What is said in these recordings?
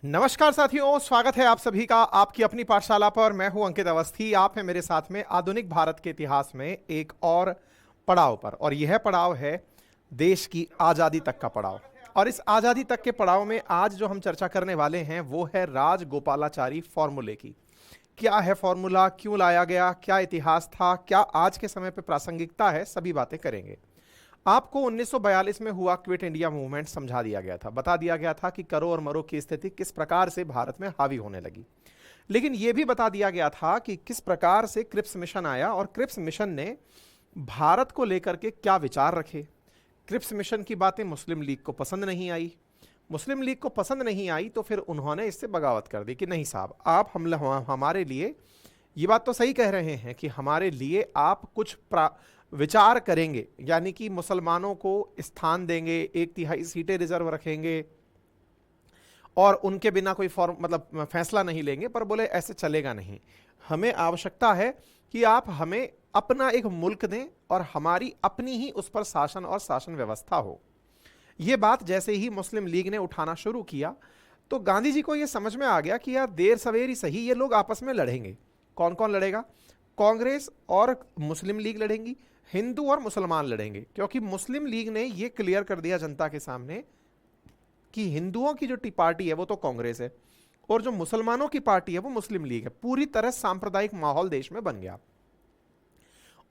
नमस्कार साथियों, स्वागत है आप सभी का आपकी अपनी पाठशाला पर। मैं हूं अंकित अवस्थी। आप हैं मेरे साथ में आधुनिक भारत के इतिहास में एक और पड़ाव पर, और यह पड़ाव है देश की आज़ादी तक का पड़ाव। और इस आज़ादी तक के पड़ाव में आज जो हम चर्चा करने वाले हैं वो है राजगोपालाचारी फॉर्मूले की। क्या है फॉर्मूला, क्यों लाया गया, क्या इतिहास था, क्या आज के समय पर प्रासंगिकता है, सभी बातें करेंगे। आपको 1942 में हुआ क्विट इंडिया मूवमेंट समझा दिया गया था, बता दिया गया था कि करो और मरो की स्थिति किस प्रकार से भारत में हावी होने लगी। लेकिन यह भी बता दिया गया था कि किस प्रकार से क्रिप्स मिशन आया और क्रिप्स मिशन ने भारत को लेकर के क्या विचार रखे। क्रिप्स मिशन की बातें मुस्लिम लीग को पसंद नहीं आई। मुस्लिम लीग को पसंद नहीं आई तो फिर उन्होंने इससे बगावत कर दी कि नहीं साहब, आप हमारे लिए ये बात तो सही कह रहे हैं कि हमारे लिए आप कुछ विचार करेंगे, यानी कि मुसलमानों को स्थान देंगे, 1/3 सीटें रिजर्व रखेंगे और उनके बिना कोई फॉर्म मतलब फैसला नहीं लेंगे। पर बोले ऐसे चलेगा नहीं, हमें आवश्यकता है कि आप हमें अपना एक मुल्क दें और हमारी अपनी ही उस पर शासन और शासन व्यवस्था हो। यह बात जैसे ही मुस्लिम लीग ने उठाना शुरू किया तो गांधी जी को यह समझ में आ गया कि यार देर सवेर सही ये लोग आपस में लड़ेंगे। कौन कौन लड़ेगा? कांग्रेस और मुस्लिम लीग लड़ेंगी, हिंदू और मुसलमान लड़ेंगे। क्योंकि मुस्लिम लीग ने यह क्लियर कर दिया जनता के सामने कि हिंदुओं की जो पार्टी है वो तो कांग्रेस है और जो मुसलमानों की पार्टी है वो मुस्लिम लीग है। पूरी तरह सांप्रदायिक माहौल देश में बन गया।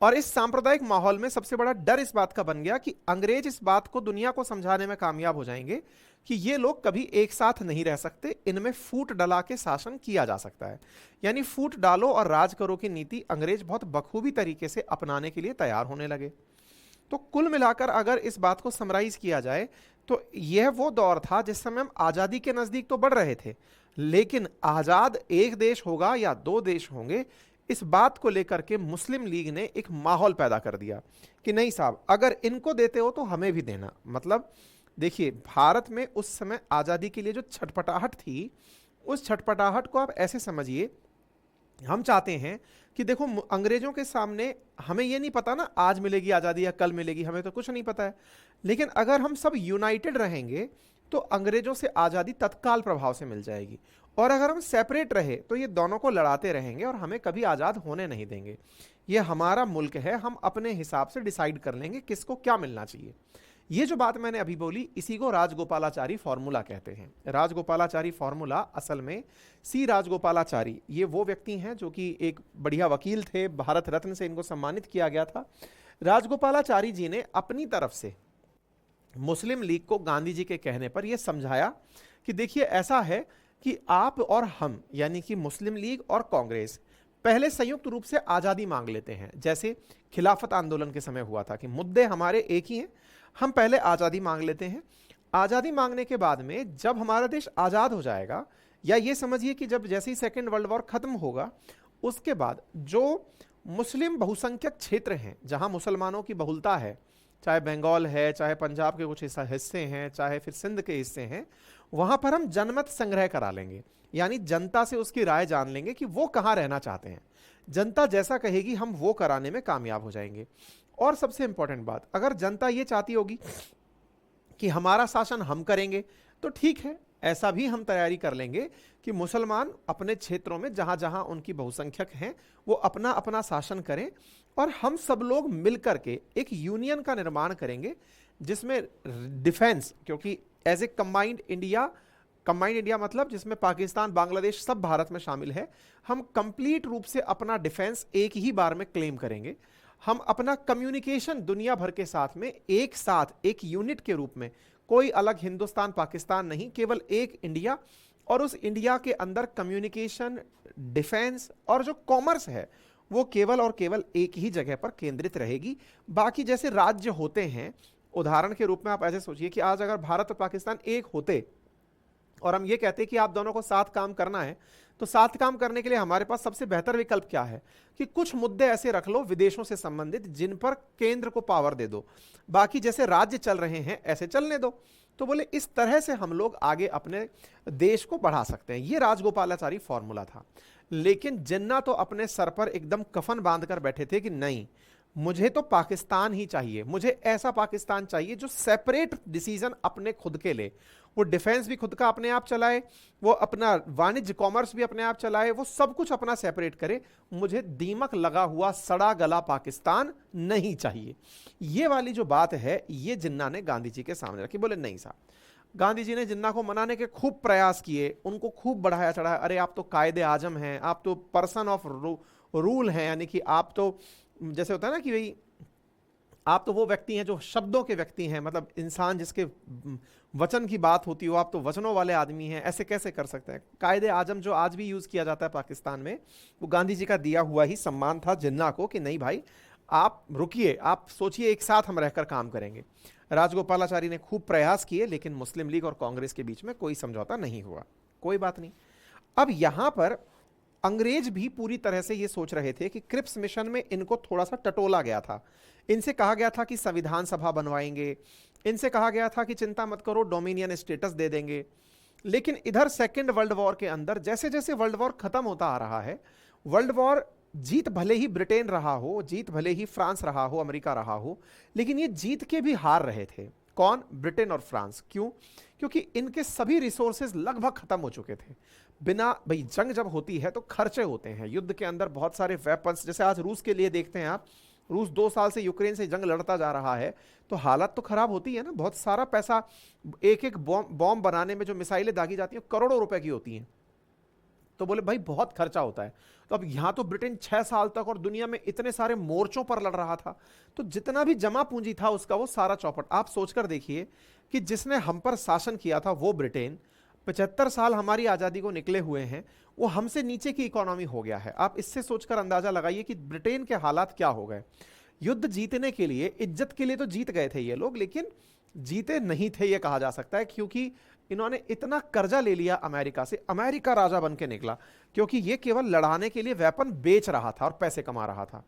और इस सांप्रदायिक माहौल में सबसे बड़ा डर इस बात का बन गया कि अंग्रेज इस बात को दुनिया को समझाने में कामयाब हो जाएंगे कि ये लोग कभी एक साथ नहीं रह सकते, इनमें फूट डला के शासन किया जा सकता है। यानी फूट डालो और राज करो की नीति अंग्रेज बहुत बखूबी तरीके से अपनाने के लिए तैयार होने लगे। तो कुल मिलाकर अगर इस बात को समराइज किया जाए तो यह वो दौर था जिस समय हम आजादी के नजदीक तो बढ़ रहे थे, लेकिन आजाद एक देश होगा या दो देश होंगे, इस बात को लेकर के मुस्लिम लीग ने एक माहौल पैदा कर दिया कि नहीं साहब, अगर इनको देते हो तो हमें भी देना। मतलब देखिए, भारत में उस समय आजादी के लिए जो छटपटाहट थी, उस छटपटाहट को आप ऐसे समझिए, हम चाहते हैं कि देखो अंग्रेजों के सामने हमें यह नहीं पता ना आज मिलेगी आजादी या कल मिलेगी, हमें तो कुछ नहीं पता है। लेकिन अगर हम सब यूनाइटेड रहेंगे तो अंग्रेजों से आजादी तत्काल प्रभाव से मिल जाएगी। और अगर हम सेपरेट रहे तो ये दोनों को लड़ाते रहेंगे और हमें कभी आजाद होने नहीं देंगे। ये हमारा मुल्क है, हम अपने हिसाब से डिसाइड कर लेंगे किसको क्या मिलना चाहिए। ये जो बात मैंने अभी बोली, इसी को राजगोपालाचारी फॉर्मूला कहते हैं। राजगोपालाचारी फॉर्मूला असल में सी राजगोपालाचारी, ये वो व्यक्ति हैं जो कि एक बढ़िया वकील थे, भारत रत्न से इनको सम्मानित किया गया था। राजगोपालाचारी जी ने अपनी तरफ से मुस्लिम लीग को गांधी जी के कहने पर यह समझाया कि देखिए ऐसा है कि आप और हम, यानी कि मुस्लिम लीग और कांग्रेस, पहले संयुक्त रूप से आजादी मांग लेते हैं। जैसे खिलाफत आंदोलन के समय हुआ था कि मुद्दे हमारे एक ही हैं, हम पहले आजादी मांग लेते हैं। आजादी मांगने के बाद में जब हमारा देश आजाद हो जाएगा, या ये समझिए कि जब जैसे ही सेकेंड वर्ल्ड वॉर खत्म होगा, उसके बाद जो मुस्लिम बहुसंख्यक क्षेत्र हैं जहां मुसलमानों की बहुलता है, चाहे बंगाल है, चाहे पंजाब के कुछ हिस्से हैं, चाहे फिर सिंध के हिस्से हैं, वहां पर हम जनमत संग्रह करा लेंगे। यानी जनता से उसकी राय जान लेंगे कि वो कहां रहना चाहते हैं। जनता जैसा कहेगी हम वो कराने में कामयाब हो जाएंगे। और सबसे इंपॉर्टेंट बात, अगर जनता ये चाहती होगी कि हमारा शासन हम करेंगे तो ठीक है, ऐसा भी हम तैयारी कर लेंगे कि मुसलमान अपने क्षेत्रों में जहां जहां उनकी बहुसंख्यक हैं वो अपना अपना शासन करें और हम सब लोग मिलकर के एक यूनियन का निर्माण करेंगे जिसमें डिफेंस, क्योंकि एज ए कंबाइंड इंडिया मतलब जिसमें पाकिस्तान, बांग्लादेश सब भारत में शामिल है, हम कंप्लीट रूप से अपना डिफेंस एक ही बार में क्लेम करेंगे। हम अपना कम्युनिकेशन दुनिया भर के साथ में एक साथ एक यूनिट के रूप में, कोई अलग हिंदुस्तान पाकिस्तान नहीं, केवल एक इंडिया, और उस इंडिया के अंदर कम्युनिकेशन, डिफेंस और जो कॉमर्स है वो केवल और केवल एक ही जगह पर केंद्रित रहेगी। बाकी जैसे राज्य होते हैं, उदाहरण के रूप में आप ऐसे सोचिए कि आज अगर भारत और पाकिस्तान एक होते और हम ये कहते कि आप दोनों को साथ काम करना है, तो साथ काम करने के लिए हमारे पास सबसे बेहतर विकल्प क्या है कि कुछ मुद्दे ऐसे रख लो विदेशों से संबंधित जिन पर केंद्र को पावर दे दो, बाकी जैसे राज्य चल रहे हैं ऐसे चलने दो। तो बोले इस तरह से हम लोग आगे अपने देश को बढ़ा सकते हैं। ये राजगोपालाचारी फॉर्मूला था। लेकिन जिन्ना तो अपने सर पर एकदम कफन बांध कर बैठे थे कि नहीं, मुझे तो पाकिस्तान ही चाहिए, मुझे ऐसा पाकिस्तान चाहिए जो सेपरेट डिसीजन अपने खुद के ले, वो डिफेंस भी खुद का अपने आप चलाए, वो अपना वाणिज्य कॉमर्स भी अपने आप चलाए, वो सब कुछ अपना सेपरेट करे। मुझे दीमक लगा हुआ सड़ा गला पाकिस्तान नहीं चाहिए। ये वाली जो बात है ये जिन्ना ने गांधी जी के सामने रखी। बोले नहीं साहब, गांधी जी ने जिन्ना को मनाने के खूब प्रयास किए, उनको खूब बढ़ाया चढ़ाया, अरे आप तो कायदे आजम हैं, आप तो पर्सन ऑफ रूल हैं, यानी कि आप तो जैसे होता है ना कि भाई आप तो वो व्यक्ति हैं जो शब्दों के व्यक्ति हैं, मतलब इंसान जिसके वचन की बात होती हो, आप तो वचनों वाले आदमी हैं, ऐसे कैसे कर सकते हैं। कायदे आजम जो आज भी यूज किया जाता है पाकिस्तान में, वो गांधी जी का दिया हुआ ही सम्मान था जिन्ना को कि नहीं भाई आप रुकिए, आप सोचिए, एक साथ हम रहकर काम करेंगे। राजगोपालाचारी ने खूब प्रयास किए, लेकिन मुस्लिम लीग और कांग्रेस के बीच में कोई समझौता नहीं हुआ। कोई बात नहीं। अब यहां पर अंग्रेज भी पूरी तरह से ये सोच रहे थे कि क्रिप्स मिशन में इनको थोड़ा सा टटोला गया था। इनसे कहा गया था कि संविधान सभा बनवाएंगे, इनसे कहा गया था कि चिंता मत करो डोमिनियन स्टेटस दे देंगे। लेकिन इधर सेकेंड वर्ल्ड वॉर के अंदर जैसे जैसे वर्ल्ड वॉर खत्म होता आ रहा है, वर्ल्ड वॉर जीत भले ही ब्रिटेन रहा हो, जीत भले ही फ्रांस रहा हो, अमेरिका रहा हो, लेकिन ये जीत के भी हार रहे थे। कौन? ब्रिटेन और फ्रांस। क्यों? क्योंकि इनके सभी रिसोर्सेज लगभग खत्म हो चुके थे। बिना भाई जंग जब होती है तो खर्चे होते हैं, युद्ध के अंदर बहुत सारे वेपन्स, जैसे आज रूस के लिए देखते हैं आप, रूस 2 साल से यूक्रेन से जंग लड़ता जा रहा है, तो हालत तो खराब होती है ना। बहुत सारा पैसा, एक एक बॉम्ब बनाने में जो मिसाइलें दागी जाती हैं करोड़ों रुपए की होती हैं। तो बोले भाई बहुत खर्चा होता है। तो अब यहां तो ब्रिटेन 6 साल तक और दुनिया में इतने सारे मोर्चों पर लड़ रहा था, तो जितना भी जमा पूंजी था उसका वो सारा चौपट। आप सोचकर देखिए कि जिसने हम पर शासन किया था वो ब्रिटेन, 75 साल हमारी आजादी को निकले हुए हैं, वो हमसे नीचे की इकोनॉमी हो गया है। आप इससे सोचकर अंदाजा लगाइए कि ब्रिटेन के हालात क्या हो गए। युद्ध जीतने के लिए, इज्जत के लिए तो जीत गए थे ये लोग, लेकिन जीते नहीं थे ये कहा जा सकता है, क्योंकि इन्होंने इतना कर्जा ले लिया अमेरिका से। अमेरिका राजा बन के निकला, क्योंकि ये केवल लड़ाने के लिए वेपन बेच रहा था और पैसे कमा रहा था।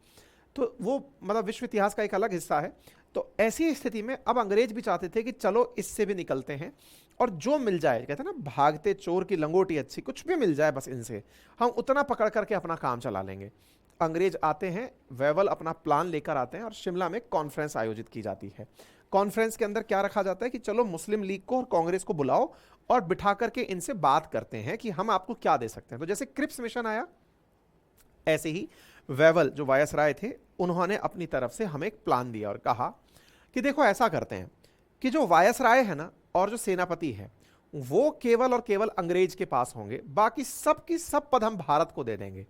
तो वो मतलब विश्व इतिहास का एक अलग हिस्सा है। तो ऐसी स्थिति में अब अंग्रेज भी चाहते थे कि चलो इससे भी निकलते हैं, और जो मिल जाए, कहते हैं ना भागते चोर की लंगोटी अच्छी, कुछ भी मिल जाए बस इनसे, हम उतना पकड़ करके अपना काम चला लेंगे। अंग्रेज आते हैं, वेवल अपना प्लान लेकर आते हैं, और शिमला में कॉन्फ्रेंस आयोजित की जाती है। कॉन्फ्रेंस के अंदर क्या रखा जाता है कि चलो मुस्लिम लीग को और कांग्रेस को बुलाओ और बिठा करके इनसे बात करते हैं कि हम आपको क्या दे सकते हैं। तो जैसे क्रिप्स मिशन आया, ऐसे ही वेवल जो वायसराय थे, उन्होंने अपनी तरफ से हमें एक प्लान दिया और कहा कि देखो ऐसा करते हैं कि जो वायसराय है ना और जो सेनापति है, वो केवल और केवल अंग्रेज के पास होंगे, बाकी सब की सब पद हम भारत को दे देंगे।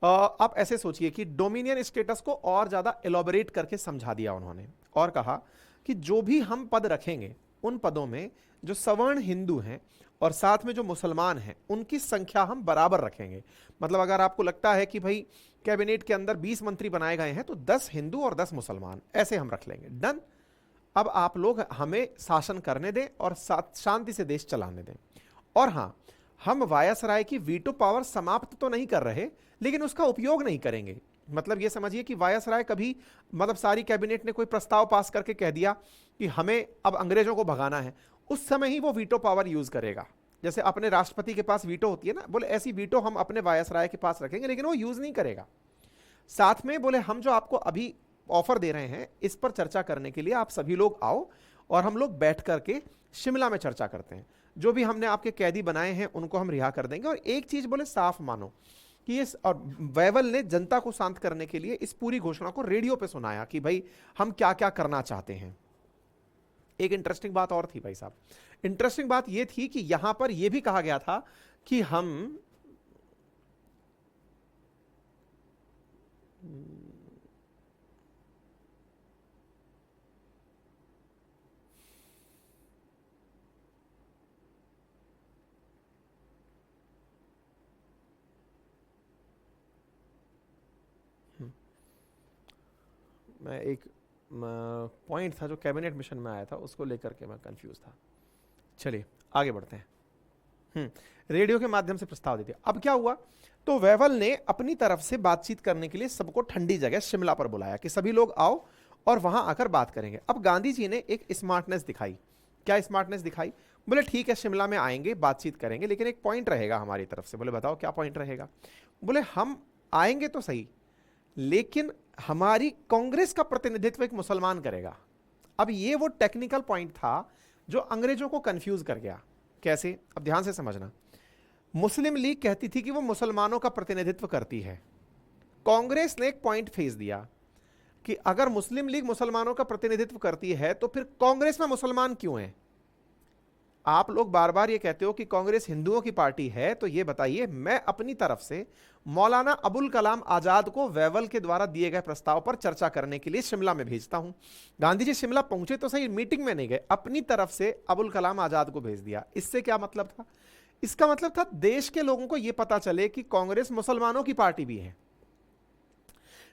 आप ऐसे सोचिए कि डोमिनियन स्टेटस को और ज्यादा एलोबरेट करके समझा दिया उन्होंने, और कहा कि जो भी हम पद रखेंगे उन पदों में जो सवर्ण हिंदू हैं और साथ में जो मुसलमान हैं उनकी संख्या हम बराबर रखेंगे। मतलब अगर आपको लगता है कि भाई कैबिनेट के अंदर 20 मंत्री बनाए गए हैं तो 10 हिंदू और 10 मुसलमान, ऐसे हम रख लेंगे। डन। अब आप लोग हमें शासन करने दें और शांति से देश चलाने दें। और हां, हम वायसराय की वीटो पावर समाप्त तो नहीं कर रहे, लेकिन उसका उपयोग नहीं करेंगे। मतलब ये समझिए कि वायसराय कभी, मतलब सारी कैबिनेट ने कोई प्रस्ताव पास करके कह दिया कि हमें अब अंग्रेजों को भगाना है, उस समय ही वो वीटो पावर यूज करेगा। जैसे अपने राष्ट्रपति के पास वीटो होती है ना, बोले ऐसी वीटो हम अपने वायसराय के पास रखेंगे, लेकिन वो यूज नहीं करेगा। साथ में बोले हम जो आपको अभी ऑफर दे रहे हैं इस पर चर्चा करने के लिए आप सभी लोग आओ और हम लोग बैठ करके शिमला में चर्चा करते हैं। जो भी हमने आपके कैदी बनाए हैं उनको हम रिहा कर देंगे। और एक चीज बोले साफ मानो कि इस, और वेवल ने जनता को शांत करने के लिए इस पूरी घोषणा को रेडियो पे सुनाया कि भाई हम क्या क्या करना चाहते हैं। एक इंटरेस्टिंग बात और थी भाई साहब, इंटरेस्टिंग बात यह थी कि यहां पर यह भी कहा गया था कि हम मैं एक पॉइंट था जो कैबिनेट मिशन में आया था उसको लेकर के मैं कंफ्यूज था। चलिए आगे बढ़ते हैं। रेडियो के माध्यम से प्रस्ताव दे दिया। अब क्या हुआ, तो वेवल ने अपनी तरफ से बातचीत करने के लिए सबको ठंडी जगह शिमला पर बुलाया कि सभी लोग आओ और वहां आकर बात करेंगे। अब गांधी जी ने एक स्मार्टनेस दिखाई। क्या स्मार्टनेस दिखाई? बोले ठीक है शिमला में आएंगे, बातचीत करेंगे, लेकिन एक पॉइंट रहेगा हमारी तरफ से। बोले बताओ क्या पॉइंट रहेगा? बोले हम आएंगे तो सही, लेकिन हमारी कांग्रेस का प्रतिनिधित्व एक मुसलमान करेगा। अब ये वो टेक्निकल पॉइंट था जो अंग्रेजों को कंफ्यूज कर गया। कैसे? अब ध्यान से समझना। मुस्लिम लीग कहती थी कि वो मुसलमानों का प्रतिनिधित्व करती है। कांग्रेस ने एक पॉइंट फेंस दिया कि अगर मुस्लिम लीग मुसलमानों का प्रतिनिधित्व करती है तो फिर कांग्रेस में मुसलमान क्यों हैं? आप लोग बार बार ये कहते हो कि कांग्रेस हिंदुओं की पार्टी है, तो ये बताइए, मैं अपनी तरफ से मौलाना अबुल कलाम आजाद को वेवल के द्वारा दिए गए प्रस्ताव पर चर्चा करने के लिए शिमला में भेजता हूं। गांधी जी शिमला पहुंचे तो सही, मीटिंग में नहीं गए, अपनी तरफ से अबुल कलाम आजाद को भेज दिया। इससे क्या मतलब था? इसका मतलब था देश के लोगों को यह पता चले कि कांग्रेस मुसलमानों की पार्टी भी है।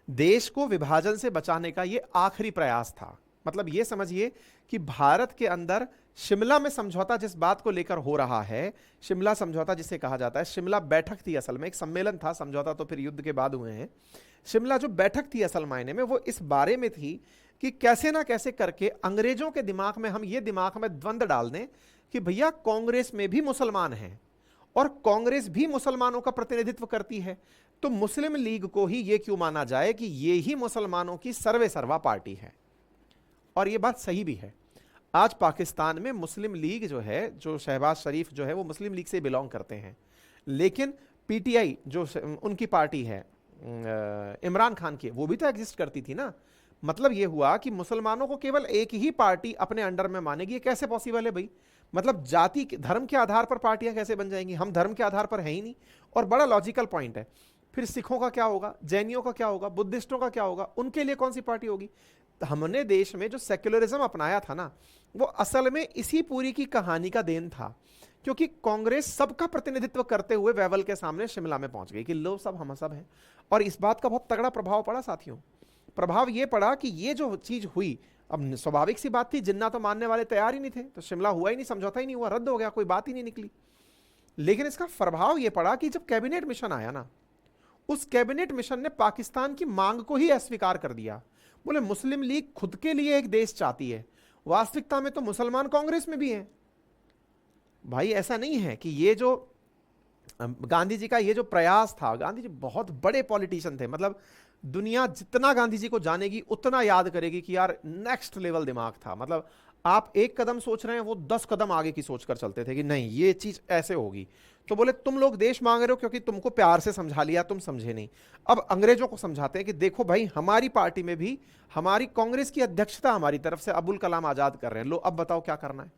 देश को विभाजन से बचाने का यह आखिरी प्रयास था। मतलब यह समझिए कि भारत के अंदर शिमला में समझौता जिस बात को लेकर हो रहा है, शिमला समझौता जिसे कहा जाता है, शिमला बैठक थी, असल में एक सम्मेलन था, समझौता तो फिर युद्ध के बाद हुए हैं। शिमला जो बैठक थी असल मायने में वो इस बारे में थी कि कैसे ना कैसे करके अंग्रेजों के दिमाग में हम ये दिमाग में द्वंद्व डाल दें कि भैया कांग्रेस में भी मुसलमान हैं और कांग्रेस भी मुसलमानों का प्रतिनिधित्व करती है, तो मुस्लिम लीग को ही ये क्यों माना जाए कि ये ही मुसलमानों की सर्वे सर्वा पार्टी है। और ये बात सही भी है। आज पाकिस्तान में मुस्लिम लीग जो है, जो शहबाज शरीफ जो है वो मुस्लिम लीग से बिलोंग करते हैं, लेकिन पीटीआई जो उनकी पार्टी है इमरान खान की, वो भी तो एग्जिस्ट करती थी ना। मतलब ये हुआ कि मुसलमानों को केवल एक ही पार्टी अपने अंडर में मानेगी। ये कैसे पॉसिबल है भाई? मतलब जाति धर्म के आधार पर पार्टियां कैसे बन जाएंगी? हम धर्म के आधार पर है ही नहीं। और बड़ा लॉजिकल पॉइंट है। फिर सिखों का क्या होगा, जैनियों का क्या होगा, बुद्धिस्टों का क्या होगा, उनके लिए कौन सी पार्टी होगी? हमने देश में जो सेक्युलरिज्म अपनाया था ना, वो असल में इसी पूरी की कहानी का देन था, क्योंकि कांग्रेस सबका प्रतिनिधित्व करते हुए वेवल के सामने शिमला में पहुंच गई कि लो सब हम सब हैं। और इस बात का बहुत तगड़ा प्रभाव पड़ा साथियों। प्रभाव ये पड़ा कि ये जो चीज हुई, अब स्वाभाविक सी बात थी, जिन्ना तो मानने वाले तैयार ही नहीं थे, तो शिमला हुआ ही नहीं, समझौता ही नहीं हुआ, रद्द हो गया, कोई बात ही नहीं निकली। लेकिन इसका प्रभाव ये पड़ा कि जब कैबिनेट मिशन आया ना, उस कैबिनेट मिशन ने पाकिस्तान की मांग को ही अस्वीकार कर दिया। बोले मुस्लिम लीग खुद के लिए एक देश चाहती है, वास्तविकता में तो मुसलमान कांग्रेस में भी हैं। भाई ऐसा नहीं है कि ये जो गांधी जी का ये जो प्रयास था, गांधी जी बहुत बड़े पॉलिटिशियन थे, मतलब दुनिया जितना गांधी जी को जानेगी उतना याद करेगी कि यार नेक्स्ट लेवल दिमाग था। मतलब आप एक कदम सोच रहे हैं, वो 10 कदम आगे की सोच कर चलते थे कि नहीं ये चीज ऐसे होगी। तो बोले तुम लोग देश मांग रहे हो क्योंकि तुमको प्यार से समझा लिया, तुम समझे नहीं। अब अंग्रेजों को समझाते हैं कि देखो भाई, हमारी पार्टी में भी हमारी कांग्रेस की अध्यक्षता हमारी तरफ से अबुल कलाम आजाद कर रहे हैं, लो अब बताओ क्या करना है।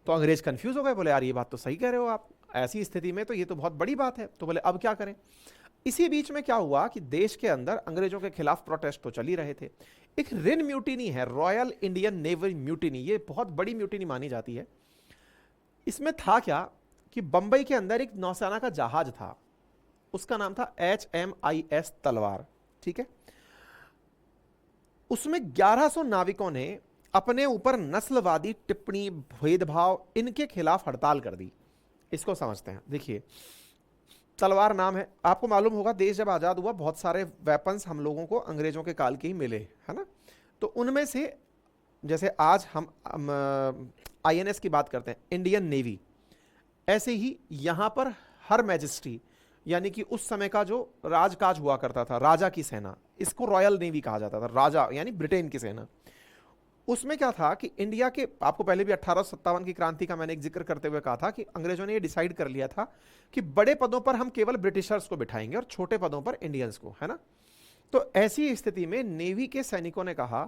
तो अंग्रेज कंफ्यूज हो गए, बोले यार ये बात तो सही कह रहे हो आप, ऐसी स्थिति में तो ये तो बहुत बड़ी बात है। तो बोले अब क्या करें। इसी बीच में क्या हुआ कि देश के अंदर अंग्रेजों के खिलाफ प्रोटेस्ट तो चल ही रहे थे। एक रिन म्यूटिनी है, रॉयल इंडियन नेवी म्यूटिनी, ये बहुत बड़ी म्यूटिनी मानी जाती है। इसमें था क्या कि बंबई के अंदर एक नौसेना का जहाज था, उसका नाम था HMIS तलवार, ठीक है। उसमें 1100 नाविकों ने अपने ऊपर नस्लवादी टिप्पणी, भेदभाव, इनके खिलाफ हड़ताल कर दी। इसको समझते हैं। देखिए तलवार नाम है, आपको मालूम होगा देश जब आजाद हुआ बहुत सारे वेपन्स हम लोगों को अंग्रेजों के काल के ही मिले, है ना। तो उनमें से जैसे आज हम INS की बात करते हैं, इंडियन नेवी, ऐसे ही यहां पर हर मैजिस्ट्री, यानी कि उस समय का जो राजकाज हुआ करता था, राजा की सेना, इसको रॉयल नेवी कहा जाता था। राजा यानी ब्रिटेन की सेना। उसमें क्या था कि इंडिया के, आपको पहले भी 1857 की क्रांति का मैंने एक जिक्र करते हुए कहा था कि अंग्रेजों ने ये डिसाइड कर लिया था कि बड़े पदों पर हम केवल ब्रिटिशर्स को बिठाएंगे और छोटे पदों पर इंडियंस को, है ना। तो ऐसी स्थिति में नेवी के सैनिकों ने कहा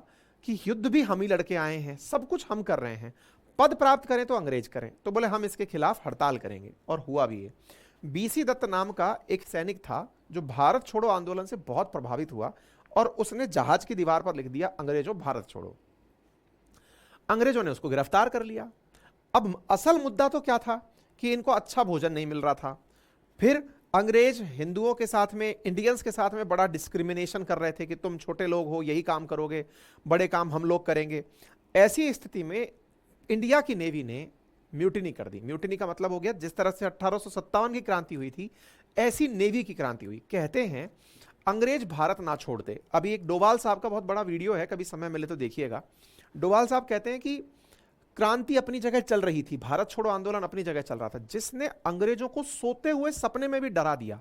कि युद्ध भी हम ही लड़के आए हैं, सब कुछ हम कर रहे हैं, पद प्राप्त करें तो अंग्रेज करें। तो बोले हम इसके खिलाफ हड़ताल करेंगे, और हुआ भी है। BC दत्त नाम का एक सैनिक था जो भारत छोड़ो आंदोलन से बहुत प्रभावित हुआ, और उसने जहाज की दीवार पर लिख दिया अंग्रेजों भारत छोड़ो। अंग्रेजों ने उसको गिरफ्तार कर लिया। अब असल मुद्दा तो क्या था कि इनको अच्छा भोजन नहीं मिल रहा था। फिर अंग्रेज हिंदुओं के साथ में, इंडियंस के साथ में बड़ा डिस्क्रिमिनेशन कर रहे थे कि तुम छोटे लोग हो, यही काम करोगे, बड़े काम हम लोग करेंगे। ऐसी स्थिति में इंडिया की नेवी ने म्यूटिनी कर दी। म्यूटिनी का मतलब हो गया जिस तरह से 1857 की क्रांति हुई थी, ऐसी नेवी की क्रांति हुई। कहते हैं अंग्रेज भारत ना छोड़ते। अभी एक डोभाल साहब का बहुत बड़ा वीडियो है, कभी समय मिले तो देखिएगा। डोभाल साहब कहते हैं कि क्रांति अपनी जगह चल रही थी, भारत छोड़ो आंदोलन अपनी जगह चल रहा था, जिसने अंग्रेजों को सोते हुए सपने में भी डरा दिया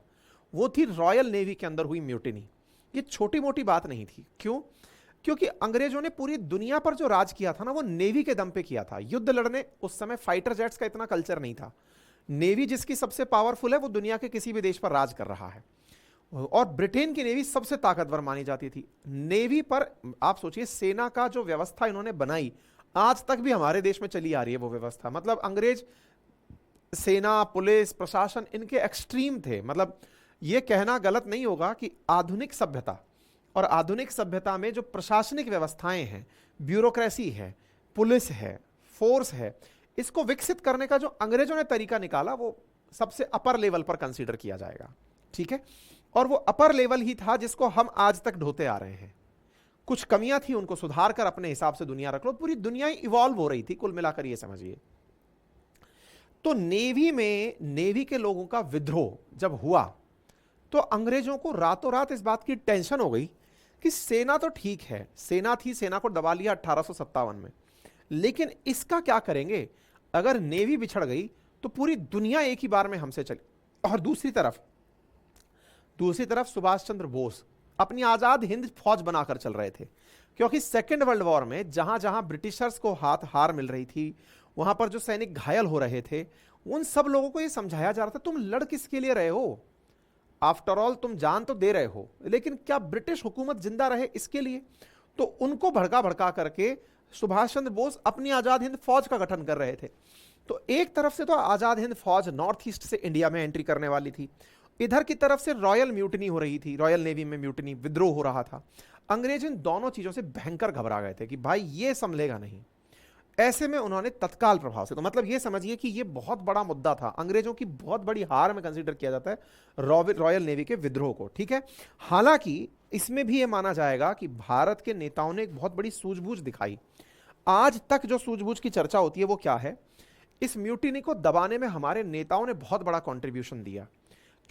वो थी रॉयल नेवी के अंदर हुई म्यूटिनी। ये छोटी मोटी बात नहीं थी। क्यों? क्योंकि अंग्रेजों ने पूरी दुनिया पर जो राज किया था ना, वो नेवी के दम पे किया था। युद्ध लड़ने उस समय फाइटर जेट्स का इतना कल्चर नहीं था। नेवी जिसकी सबसे पावरफुल है वो दुनिया के किसी भी देश पर राज कर रहा है, और ब्रिटेन की नेवी सबसे ताकतवर मानी जाती थी। नेवी पर आप सोचिए, सेना का जो व्यवस्था इन्होंने बनाई आज तक भी हमारे देश में चली आ रही है वो व्यवस्था। मतलब अंग्रेज सेना, पुलिस, प्रशासन इनके एक्सट्रीम थे। मतलब ये कहना गलत नहीं होगा कि आधुनिक सभ्यता, और आधुनिक सभ्यता में जो प्रशासनिक व्यवस्थाएं हैं, ब्यूरोक्रेसी है, पुलिस है, फोर्स है, इसको विकसित करने का जो अंग्रेजों ने तरीका निकाला वो सबसे अपर लेवल पर कंसीडर किया जाएगा। ठीक है, और वो अपर लेवल ही था जिसको हम आज तक ढोते आ रहे हैं। कुछ कमियां थी, उनको सुधार कर अपने हिसाब से दुनिया रख लो। पूरी दुनिया इवॉल्व हो रही थी, कुल मिलाकर ये समझिए। तो नेवी में, नेवी के लोगों का विद्रोह जब हुआ तो अंग्रेजों को रातों रात इस बात की टेंशन हो गई कि सेना तो ठीक है, सेना थी, सेना को दबा लिया 1857 में, लेकिन इसका क्या करेंगे? अगर नेवी बिछड़ गई तो पूरी दुनिया एक ही बार में हमसे चली। और दूसरी तरफ सुभाष चंद्र बोस अपनी आजाद हिंद फौज बनाकर चल रहे थे, क्योंकि सेकेंड वर्ल्ड वॉर में जहां जहां ब्रिटिशर्स को हार मिल रही थी, वहां पर जो सैनिक घायल हो रहे थे, उन सब लोगों को यह समझाया जा रहा था तुम लड़ किसके लिए रहे हो? आफ्टर ऑल तुम जान तो दे रहे हो, लेकिन क्या ब्रिटिश हुकूमत जिंदा रहे इसके लिए? तो उनको भड़का भड़का करके सुभाष चंद्र बोस अपनी आजाद हिंद फौज का गठन कर रहे थे। तो एक तरफ से तो आजाद हिंद फौज नॉर्थ ईस्ट से इंडिया में एंट्री करने वाली थी, इधर की तरफ से रॉयल म्यूटनी हो रही थी, रॉयल नेवी में म्यूटनी, विद्रोह हो रहा था। अंग्रेज इन दोनों चीजों से भयंकर घबरा गए थे कि भाई ये संभलेगा नहीं। ऐसे में उन्होंने तत्काल प्रभाव से, तो मतलब ये समझिए कि ये बहुत बड़ा मुद्दा था, अंग्रेजों की बहुत बड़ी हार में कंसीडर किया जाता है रॉयल नेवी के विद्रोह को। ठीक है, हालांकि इसमें भी ये माना जाएगा कि भारत के नेताओं ने एक बहुत बड़ी सूझबूझ दिखाई। आज तक जो सूझबूझ की चर्चा होती है वो क्या है? इस म्यूटिनी को दबाने में हमारे नेताओं ने बहुत बड़ा कंट्रीब्यूशन दिया,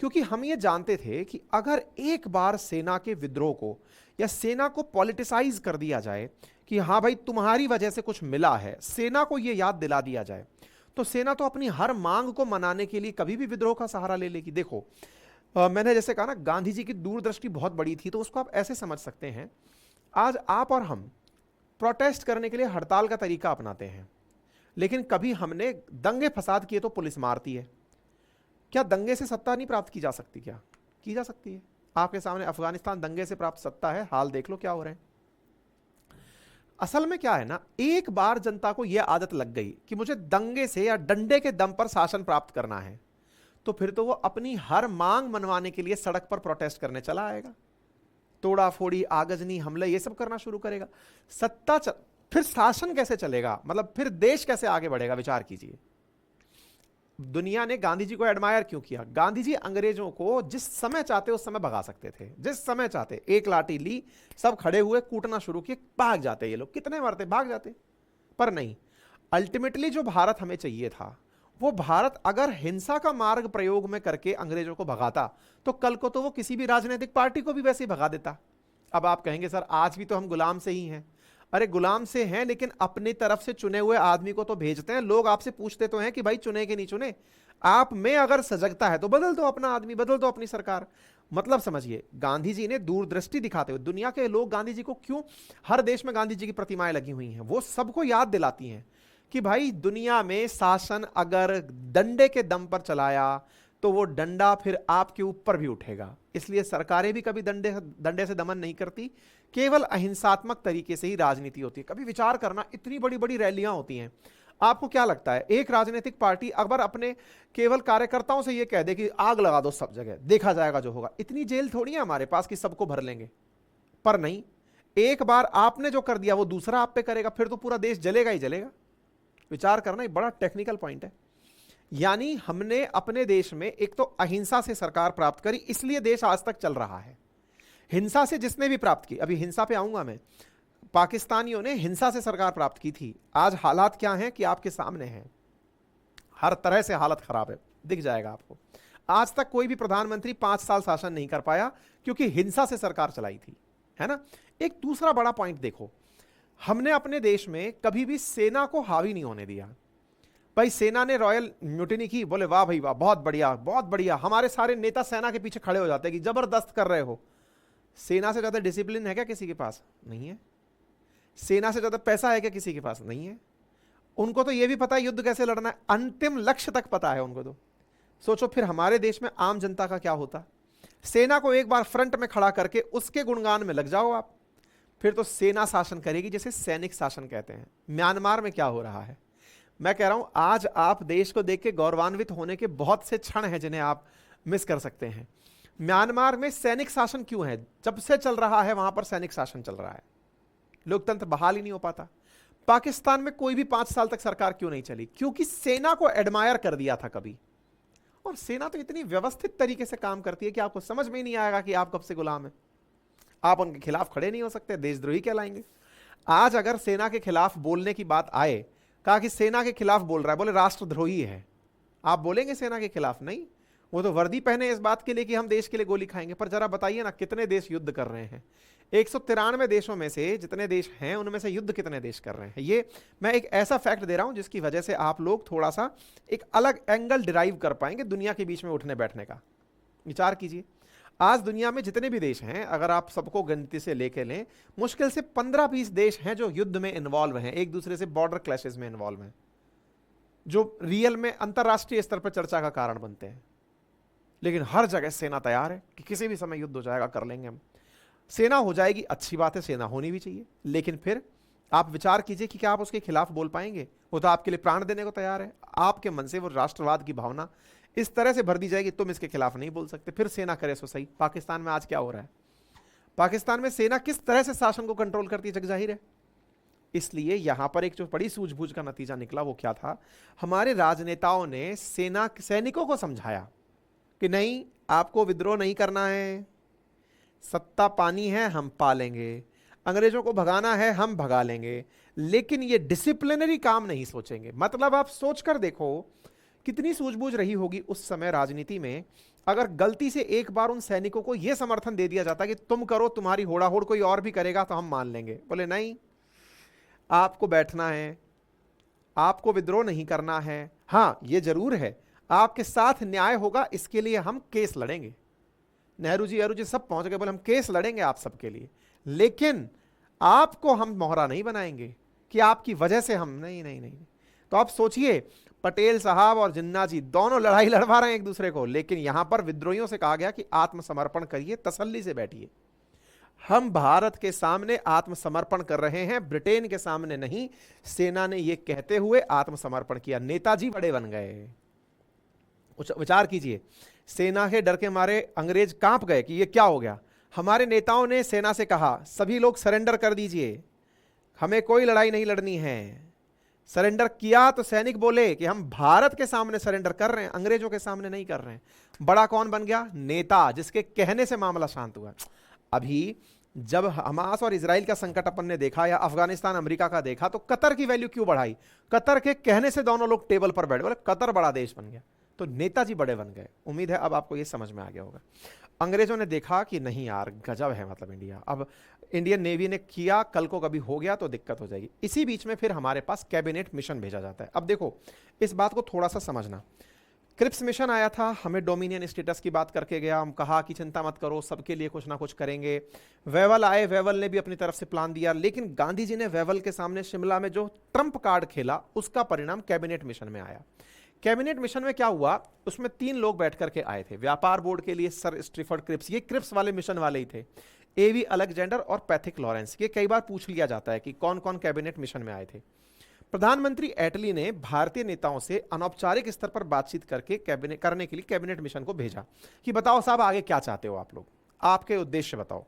क्योंकि हम ये जानते थे कि अगर एक बार सेना के विद्रोह को या सेना को पॉलिटिसाइज कर दिया जाए कि हाँ भाई तुम्हारी वजह से कुछ मिला है, सेना को ये याद दिला दिया जाए, तो सेना तो अपनी हर मांग को मनाने के लिए कभी भी विद्रोह का सहारा ले लेगी। देखो मैंने जैसे कहा ना, गांधी जी की दूरदृष्टि बहुत बड़ी थी, तो उसको आप ऐसे समझ सकते हैं, आज आप और हम प्रोटेस्ट करने के लिए हड़ताल का तरीका अपनाते हैं, लेकिन कभी हमने दंगे फसाद किए तो पुलिस मारती है। क्या दंगे से सत्ता नहीं प्राप्त की जा सकती? क्या की जा सकती है? आपके सामने अफगानिस्तान दंगे से प्राप्त सत्ता है, हाल देख लो क्या हो रहे हैं। असल में क्या है ना, एक बार जनता को यह आदत लग गई कि मुझे दंगे से या डंडे के दम पर शासन प्राप्त करना है, तो फिर तो वो अपनी हर मांग मनवाने के लिए सड़क पर प्रोटेस्ट करने चला आएगा, तोड़ा फोड़ी, आगजनी, हमले, ये सब करना शुरू करेगा। फिर शासन कैसे चलेगा? मतलब फिर देश कैसे आगे बढ़ेगा? विचार कीजिए। दुनिया ने गांधी जी को एडमायर क्यों किया? गांधी जी अंग्रेजों को जिस समय चाहते उस समय भगा सकते थे, जिस समय चाहते एक लाठी ली, सब खड़े हुए, कूटना शुरू किए, भाग जाते ये लोग, कितने मरते, भाग जाते। पर नहीं, अल्टीमेटली जो भारत हमें चाहिए था, वो भारत अगर हिंसा का मार्ग प्रयोग में करके अंग्रेजों को भगाता, तो कल को तो वो किसी भी राजनीतिक पार्टी को भी वैसे ही भगा देता। अब आप कहेंगे सर आज भी तो हम गुलाम से ही हैं। अरे गुलाम से हैं, लेकिन अपनी तरफ से चुने हुए आदमी को तो भेजते हैं। लोग आपसे पूछते तो हैं कि भाई चुने कि नहीं चुने। आप में अगर सजगता है तो बदल दो अपना आदमी, बदल दो अपनी सरकार। मतलब समझिए, गांधी जी ने दूरदृष्टि दिखाते हुए, दुनिया के लोग गांधी जी को क्यों, हर देश में गांधी जी की प्रतिमाएं लगी हुई हैं, वो सबको याद दिलाती हैं कि भाई दुनिया में शासन अगर डंडे के दम पर चलाया तो वो डंडा फिर आपके ऊपर भी उठेगा। इसलिए सरकारें भी कभी डंडे से दमन नहीं करती, केवल अहिंसात्मक तरीके से ही राजनीति होती है। कभी विचार करना, इतनी बड़ी बड़ी रैलियां होती हैं, आपको क्या लगता है एक राजनीतिक पार्टी अगर अपने केवल कार्यकर्ताओं से ये कह दे कि आग लगा दो सब जगह, देखा जाएगा जो होगा, इतनी जेल थोड़ी है हमारे पास कि सबको भर लेंगे। पर नहीं, एक बार आपने जो कर दिया वो दूसरा आप पे करेगा, फिर तो पूरा देश जलेगा ही जलेगा। विचार करना, एक बड़ा टेक्निकल पॉइंट है। यानी हमने अपने देश में एक तो अहिंसा से सरकार प्राप्त करी, इसलिए देश आज तक चल रहा है। हिंसा से जिसने भी प्राप्त की, अभी हिंसा पे आऊंगा मैं, पाकिस्तानियों ने हिंसा से सरकार प्राप्त की थी। आज हालात क्या हैं कि आपके सामने हैं, हर तरह से हालत खराब है, दिख जाएगा आपको। आज तक कोई भी प्रधानमंत्री 5 साल शासन नहीं कर पाया क्योंकि हिंसा से सरकार चलाई थी, है ना। एक दूसरा बड़ा पॉइंट देखो, हमने अपने देश में कभी भी सेना को हावी नहीं होने दिया। भाई सेना ने रॉयल म्यूटिनी की, बोले वाह भाई वाह, बहुत बढ़िया बहुत बढ़िया, हमारे सारे नेता सेना के पीछे खड़े हो जाते हैं कि जबरदस्त कर रहे हो। सेना से ज्यादा डिसिप्लिन है क्या किसी के पास? नहीं है। सेना से ज्यादा पैसा है क्या किसी के पास? नहीं है। उनको तो यह भी पता है युद्ध कैसे लड़ना है, अंतिम लक्ष्य तक पता है उनको। तो सोचो फिर हमारे देश में आम जनता का क्या होता। सेना को एक बार फ्रंट में खड़ा करके उसके गुणगान में लग जाओ आप, फिर तो सेना शासन करेगी, जिसे सैनिक शासन कहते हैं। म्यांमार में क्या हो रहा है, मैं कह रहा हूं आज आप देश को देख के गौरवान्वित होने के बहुत से क्षण हैं जिन्हें आप मिस कर सकते हैं। म्यांमार में सैनिक शासन क्यों है? जब से चल रहा है वहां पर सैनिक शासन चल रहा है, लोकतंत्र बहाल ही नहीं हो पाता। पाकिस्तान में कोई भी 5 साल तक सरकार क्यों नहीं चली? क्योंकि सेना को एडमायर कर दिया था कभी। और सेना तो इतनी व्यवस्थित तरीके से काम करती है कि आपको समझ में ही नहीं आएगा कि आप कब से गुलाम हैं। आप उनके खिलाफ खड़े नहीं हो सकते, देशद्रोही कहलाएंगे। आज अगर सेना के खिलाफ बोलने की बात आए, कहा कि सेना के खिलाफ बोल रहा है, बोले राष्ट्रद्रोही है, आप बोलेंगे सेना के खिलाफ? नहीं, वो तो वर्दी पहने इस बात के लिए कि हम देश के लिए गोली खाएंगे। पर जरा बताइए ना, कितने देश युद्ध कर रहे हैं? 193 देशों में से जितने देश हैं उनमें से युद्ध कितने देश कर रहे हैं? ये मैं एक ऐसा फैक्ट दे रहा हूं जिसकी वजह से आप लोग थोड़ा सा एक अलग एंगल डिराइव कर पाएंगे दुनिया के बीच में उठने बैठने का। विचार कीजिए, आज दुनिया में जितने भी देश हैं, अगर आप सबको गिनती से लेके लें, मुश्किल से 15-20 देश हैं जो युद्ध में इन्वॉल्व हैं, एक दूसरे से बॉर्डर क्लैशेस में इन्वॉल्व हैं, जो रियल में अंतरराष्ट्रीय स्तर पर चर्चा का कारण बनते हैं। लेकिन हर जगह सेना तैयार है कि किसी भी समय युद्ध हो जाएगा, कर लेंगे हम। सेना हो जाएगी, अच्छी बात है, सेना होनी भी चाहिए, लेकिन फिर आप विचार कीजिए कि क्या आप उसके खिलाफ बोल पाएंगे? वो तो आपके लिए प्राण देने को तैयार है। आपके मन से वो राष्ट्रवाद की भावना इस तरह से भर दी जाएगी, तुम इसके खिलाफ नहीं बोल सकते। फिर सेना करे सो सही। पाकिस्तान में आज क्या हो रहा है? पाकिस्तान में सेना किस तरह से शासन को कंट्रोल करती है, जग जाहिर है। इसलिए यहां पर एक जो बड़ी सूझबूझ का नतीजा निकला वो क्या था, हमारे राजनेताओं ने सैनिकों को समझाया कि नहीं, आपको विद्रोह नहीं करना है, सत्ता पानी है, हम पालेंगे, अंग्रेजों को भगाना है, हम भगा लेंगे, लेकिन ये डिसिप्लिनरी काम नहीं सोचेंगे। मतलब आप सोचकर देखो कितनी सूझबूझ रही होगी उस समय राजनीति में, अगर गलती से एक बार उन सैनिकों को यह समर्थन दे दिया जाता कि तुम करो, तुम्हारी होड़ाहोड़ कोई और भी करेगा तो हम मान लेंगे। बोले नहीं, आपको बैठना है, आपको विद्रोह नहीं करना है, हां यह जरूर है आपके साथ न्याय होगा, इसके लिए हम केस लड़ेंगे। नेहरू जी सब पहुंच गए, बोले हम केस लड़ेंगे आप सबके लिए, लेकिन आपको हम मोहरा नहीं बनाएंगे कि आपकी वजह से हम नहीं नहीं नहीं। तो आप सोचिए, पटेल साहब और जिन्ना जी दोनों लड़ाई लड़वा रहे हैं एक दूसरे को, लेकिन यहां पर विद्रोहियों से कहा गया कि आत्मसमर्पण करिए, तसल्ली से बैठिए। हम भारत के सामने आत्मसमर्पण कर रहे हैं, ब्रिटेन के सामने नहीं। सेना ने यह कहते हुए आत्मसमर्पण किया। नेताजी बड़े बन गए। विचार कीजिए, सेना के डर के मारे अंग्रेज कांप गए कि यह क्या हो गया। हमारे नेताओं ने सेना से कहा सभी लोग सरेंडर कर दीजिए, हमें कोई लड़ाई नहीं लड़नी है। सरेंडर किया तो सैनिक बोले कि हम भारत के सामने सरेंडर कर रहे हैं, अंग्रेजों के सामने नहीं कर रहे हैं। बड़ा कौन बन गया? नेता, जिसके कहने से मामला शांत हुआ। अभी जब हमास और इजराइल का संकट अपन ने देखा, या अफगानिस्तान अमेरिका का देखा, तो कतर की वैल्यू क्यों बढ़ाई? कतर के कहने से दोनों लोग टेबल पर बैठे, बोले कतर बड़ा देश बन गया, तो नेताजी बड़े बन गए। उम्मीद है अब आपको यह समझ में आ गया होगा। अंग्रेजों ने देखा कि नहीं यार, गजब है, मतलब इंडिया, अब इंडियन नेवी ने किया, कल को कभी हो गया तो दिक्कत हो जाएगी। इसी बीच में फिर हमारे पास कैबिनेट मिशन भेजा जाता है। अब देखो, इस बात को थोड़ा सा समझना। क्रिप्स मिशन आया था, हमें डोमिनियन स्टेटस की बात करके गया, हम कहा कि चिंता मत करो, सबके लिए कुछ ना कुछ करेंगे। वेवल आए, वेवल ने भी अपनी तरफ से प्लान दिया, लेकिन गांधी जी ने वेवल के सामने शिमला में जो ट्रंप कार्ड खेला, उसका परिणाम कैबिनेट मिशन में आया। कैबिनेट मिशन में क्या हुआ, उसमें 3 लोग बैठ करके आए थे। व्यापार बोर्ड के लिए सर स्टीफर्ड क्रिप्स, ये क्रिप्स वाले मिशन वाले ही थे, एवी अलेक्जेंडर और पैथिक लॉरेंस। ये कई बार पूछ लिया जाता है कि कौन कौन कैबिनेट मिशन में आए थे। प्रधानमंत्री एटली ने भारतीय नेताओं से अनौपचारिक स्तर पर बातचीत करके कैबिनेट करने के लिए कैबिनेट मिशन को भेजा कि बताओ साहब आगे क्या चाहते हो आप लोग, आपके उद्देश्य बताओ।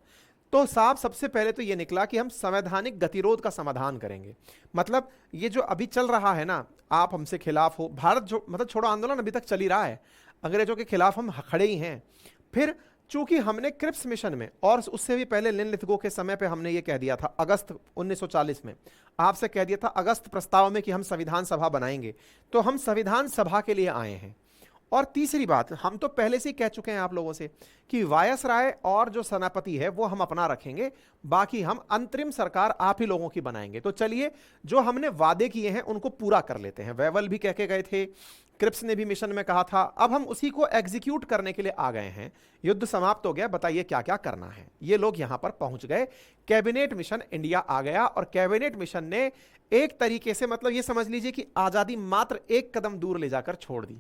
तो साहब सबसे पहले तो ये निकला कि हम संवैधानिक गतिरोध का समाधान करेंगे। मतलब ये जो अभी चल रहा है ना, आप हमसे खिलाफ हो, भारत जो मतलब छोड़ो आंदोलन अभी तक चल ही रहा है, अंग्रेजों के खिलाफ हम खड़े ही हैं। फिर चूंकि हमने क्रिप्स मिशन में, और उससे भी पहले लिन लिथगो के समय पे हमने ये कह दिया था, अगस्त 1940 में आपसे कह दिया था अगस्त प्रस्ताव में कि हम संविधान सभा बनाएंगे, तो हम संविधान सभा के लिए आए हैं। और तीसरी बात, हम तो पहले से ही कह चुके हैं आप लोगों से कि वायसराय और जो सेनापति है वो हम अपना रखेंगे, बाकी हम अंतरिम सरकार आप ही लोगों की बनाएंगे। तो चलिए जो हमने वादे किए हैं उनको पूरा कर लेते हैं। वेवल भी कह के गए थे क्रिप्स ने भी मिशन में कहा था। अब हम उसी को एग्जीक्यूट करने के लिए आ गए हैं। युद्ध समाप्त हो गया, बताइए क्या क्या करना है। ये लोग यहां पर पहुंच गए, कैबिनेट मिशन इंडिया आ गया और कैबिनेट मिशन ने एक तरीके से मतलब ये समझ लीजिए कि आजादी मात्र एक कदम दूर ले जाकर छोड़ दी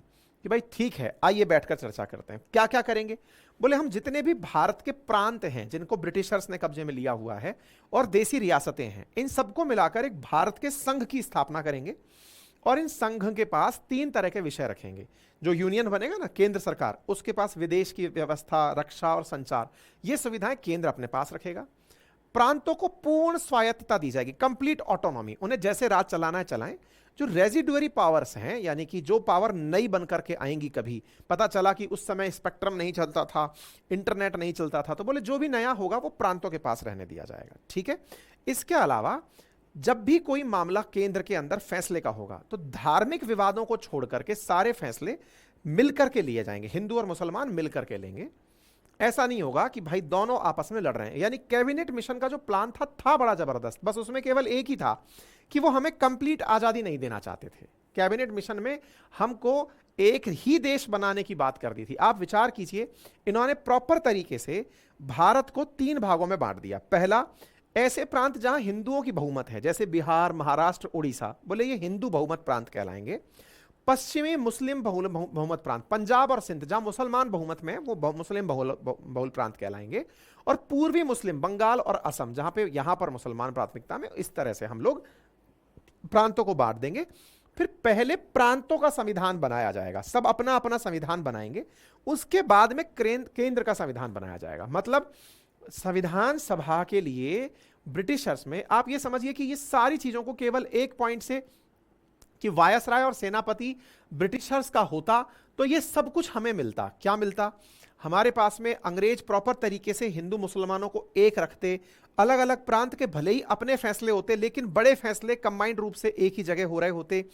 कि भाई ठीक है, आइए बैठकर चर्चा करते हैं। क्या क्या करेंगे? बोले हम जितने भी भारत के प्रांत हैं जिनको ब्रिटिशर्स ने कब्जे में लिया हुआ है और देसी रियासतें हैं, इन सबको मिलाकर एक भारत के संघ की स्थापना करेंगे और इन संघ के पास 3 तरह के विषय रखेंगे। जो यूनियन बनेगा ना, केंद्र सरकार, उसके पास विदेश की व्यवस्था, रक्षा और संचार, ये सुविधाएं केंद्र अपने पास रखेगा। प्रांतों को पूर्ण स्वायत्तता दी जाएगी, कंप्लीट ऑटोनॉमी, उन्हें जैसे राज चलाना है चलाएं। जो रेजिडुअरी पावर्स हैं, यानी कि जो पावर नई बनकर के आएंगी, कभी पता चला कि उस समय स्पेक्ट्रम नहीं चलता था, इंटरनेट नहीं चलता था, तो बोले जो भी नया होगा वो प्रांतों के पास रहने दिया जाएगा। ठीक है। इसके अलावा जब भी कोई मामला केंद्र के अंदर फैसले का होगा तो धार्मिक विवादों को छोड़ करके सारे फैसले मिलकर के लिए जाएंगे, हिंदू और मुसलमान मिलकर के लेंगे। ऐसा नहीं होगा कि भाई दोनों आपस में लड़ रहे हैं। यानी कैबिनेट मिशन का जो प्लान था बड़ा जबरदस्त, बस उसमें केवल एक ही था कि वो हमें कंप्लीट आजादी नहीं देना चाहते थे। कैबिनेट मिशन में हमको एक ही देश बनाने की बात कर दी थी। आप विचार कीजिए, इन्होंने प्रॉपर तरीके से भारत को 3 भागों में बांट दिया। पहला, ऐसे प्रांत जहां हिंदुओं की बहुमत है, जैसे बिहार, महाराष्ट्र, उड़ीसा, बोले ये हिंदू बहुमत प्रांत कहलाएंगे। पश्चिमी मुस्लिम बहुमत प्रांत, पंजाब और सिंध, जहां मुसलमान बहुमत में वो मुस्लिम बहुल प्रांत कहलाएंगे। और पूर्वी मुस्लिम, बंगाल और असम, जहां पे यहां पर मुसलमान प्राथमिकता में। इस तरह से हम लोग प्रांतों को बांट देंगे। फिर पहले प्रांतों का संविधान बनाया जाएगा, सब अपना अपना संविधान बनाएंगे। उसके बाद में केंद्र का संविधान बनाया जाएगा। मतलब संविधान सभा के लिए ब्रिटिशर्स में, आप ये समझिए कि ये सारी चीजों को केवल एक पॉइंट से कि वायसराय और सेनापति ब्रिटिशर्स का होता तो ये सब कुछ हमें मिलता। क्या मिलता? हमारे पास में अंग्रेज प्रॉपर तरीके से हिंदू मुसलमानों को एक रखते, अलग अलग प्रांत के भले ही अपने फैसले होते लेकिन बड़े फैसले कंबाइंड रूप से एक ही जगह हो रहे होते,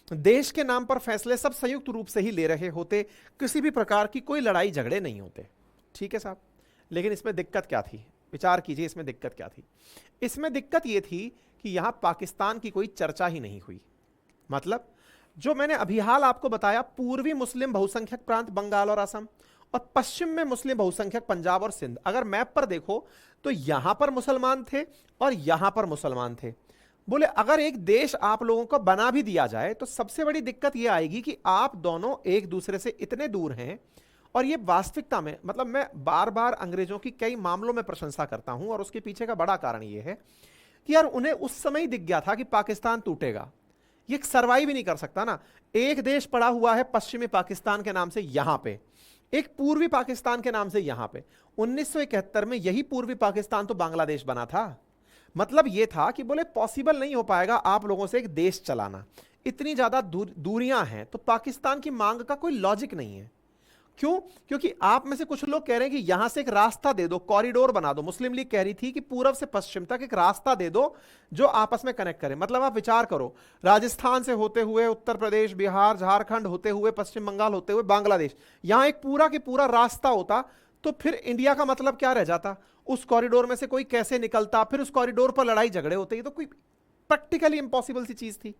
देश के नाम पर फैसले सब संयुक्त रूप से ही ले रहे होते, किसी भी प्रकार की कोई लड़ाई झगड़े नहीं होते। ठीक है साहब। लेकिन इसमें दिक्कत क्या थी? विचार कीजिए, इसमें दिक्कत क्या थी? इसमें दिक्कत यह थी कि यहां पाकिस्तान की कोई चर्चा ही नहीं हुई। मतलब जो मैंने अभी हाल आपको बताया, पूर्वी मुस्लिम बहुसंख्यक प्रांत बंगाल और असम और पश्चिम में मुस्लिम बहुसंख्यक पंजाब और सिंध, अगर मैप पर देखो तो यहां पर मुसलमान थे और यहां पर मुसलमान थे। बोले अगर एक देश आप लोगों को बना भी दिया जाए तो सबसे बड़ी दिक्कत यह आएगी कि आप दोनों एक दूसरे से इतने दूर हैं। और ये वास्तविकता में, मतलब मैं बार बार अंग्रेजों की कई मामलों में प्रशंसा करता हूं और उसके पीछे का बड़ा कारण यह है कि यार उन्हें उस समय ही दिख गया था कि पाकिस्तान टूटेगा, ये सर्वाइव ही नहीं कर सकता ना। एक देश पड़ा हुआ है पश्चिमी पाकिस्तान के नाम से यहां पे, एक पूर्वी पाकिस्तान के नाम से यहां पे। 1971 में यही पूर्वी पाकिस्तान तो बांग्लादेश बना था। मतलब यह था कि बोले पॉसिबल नहीं हो पाएगा आप लोगों से एक देश चलाना, इतनी ज्यादा दूरियां हैं, तो पाकिस्तान की मांग का कोई लॉजिक नहीं है। क्यों? क्योंकि आप में से कुछ लोग कह रहे हैं कि यहां से एक रास्ता दे दो, कॉरिडोर बना दो। मुस्लिम लीग कह रही थी कि पूर्व से पश्चिम तक एक रास्ता दे दो जो आपस में कनेक्ट करे। मतलब आप विचार करो, राजस्थान से होते हुए उत्तर प्रदेश, बिहार, झारखंड होते हुए पश्चिम बंगाल होते हुए बांग्लादेश, यहां एक पूरा के पूरा रास्ता होता तो फिर इंडिया का मतलब क्या रह जाता? उस कॉरिडोर में से कोई कैसे निकलता? फिर उस कॉरिडोर पर लड़ाई झगड़े होते, ये तो कोई प्रैक्टिकली इंपॉसिबल सी चीज थी।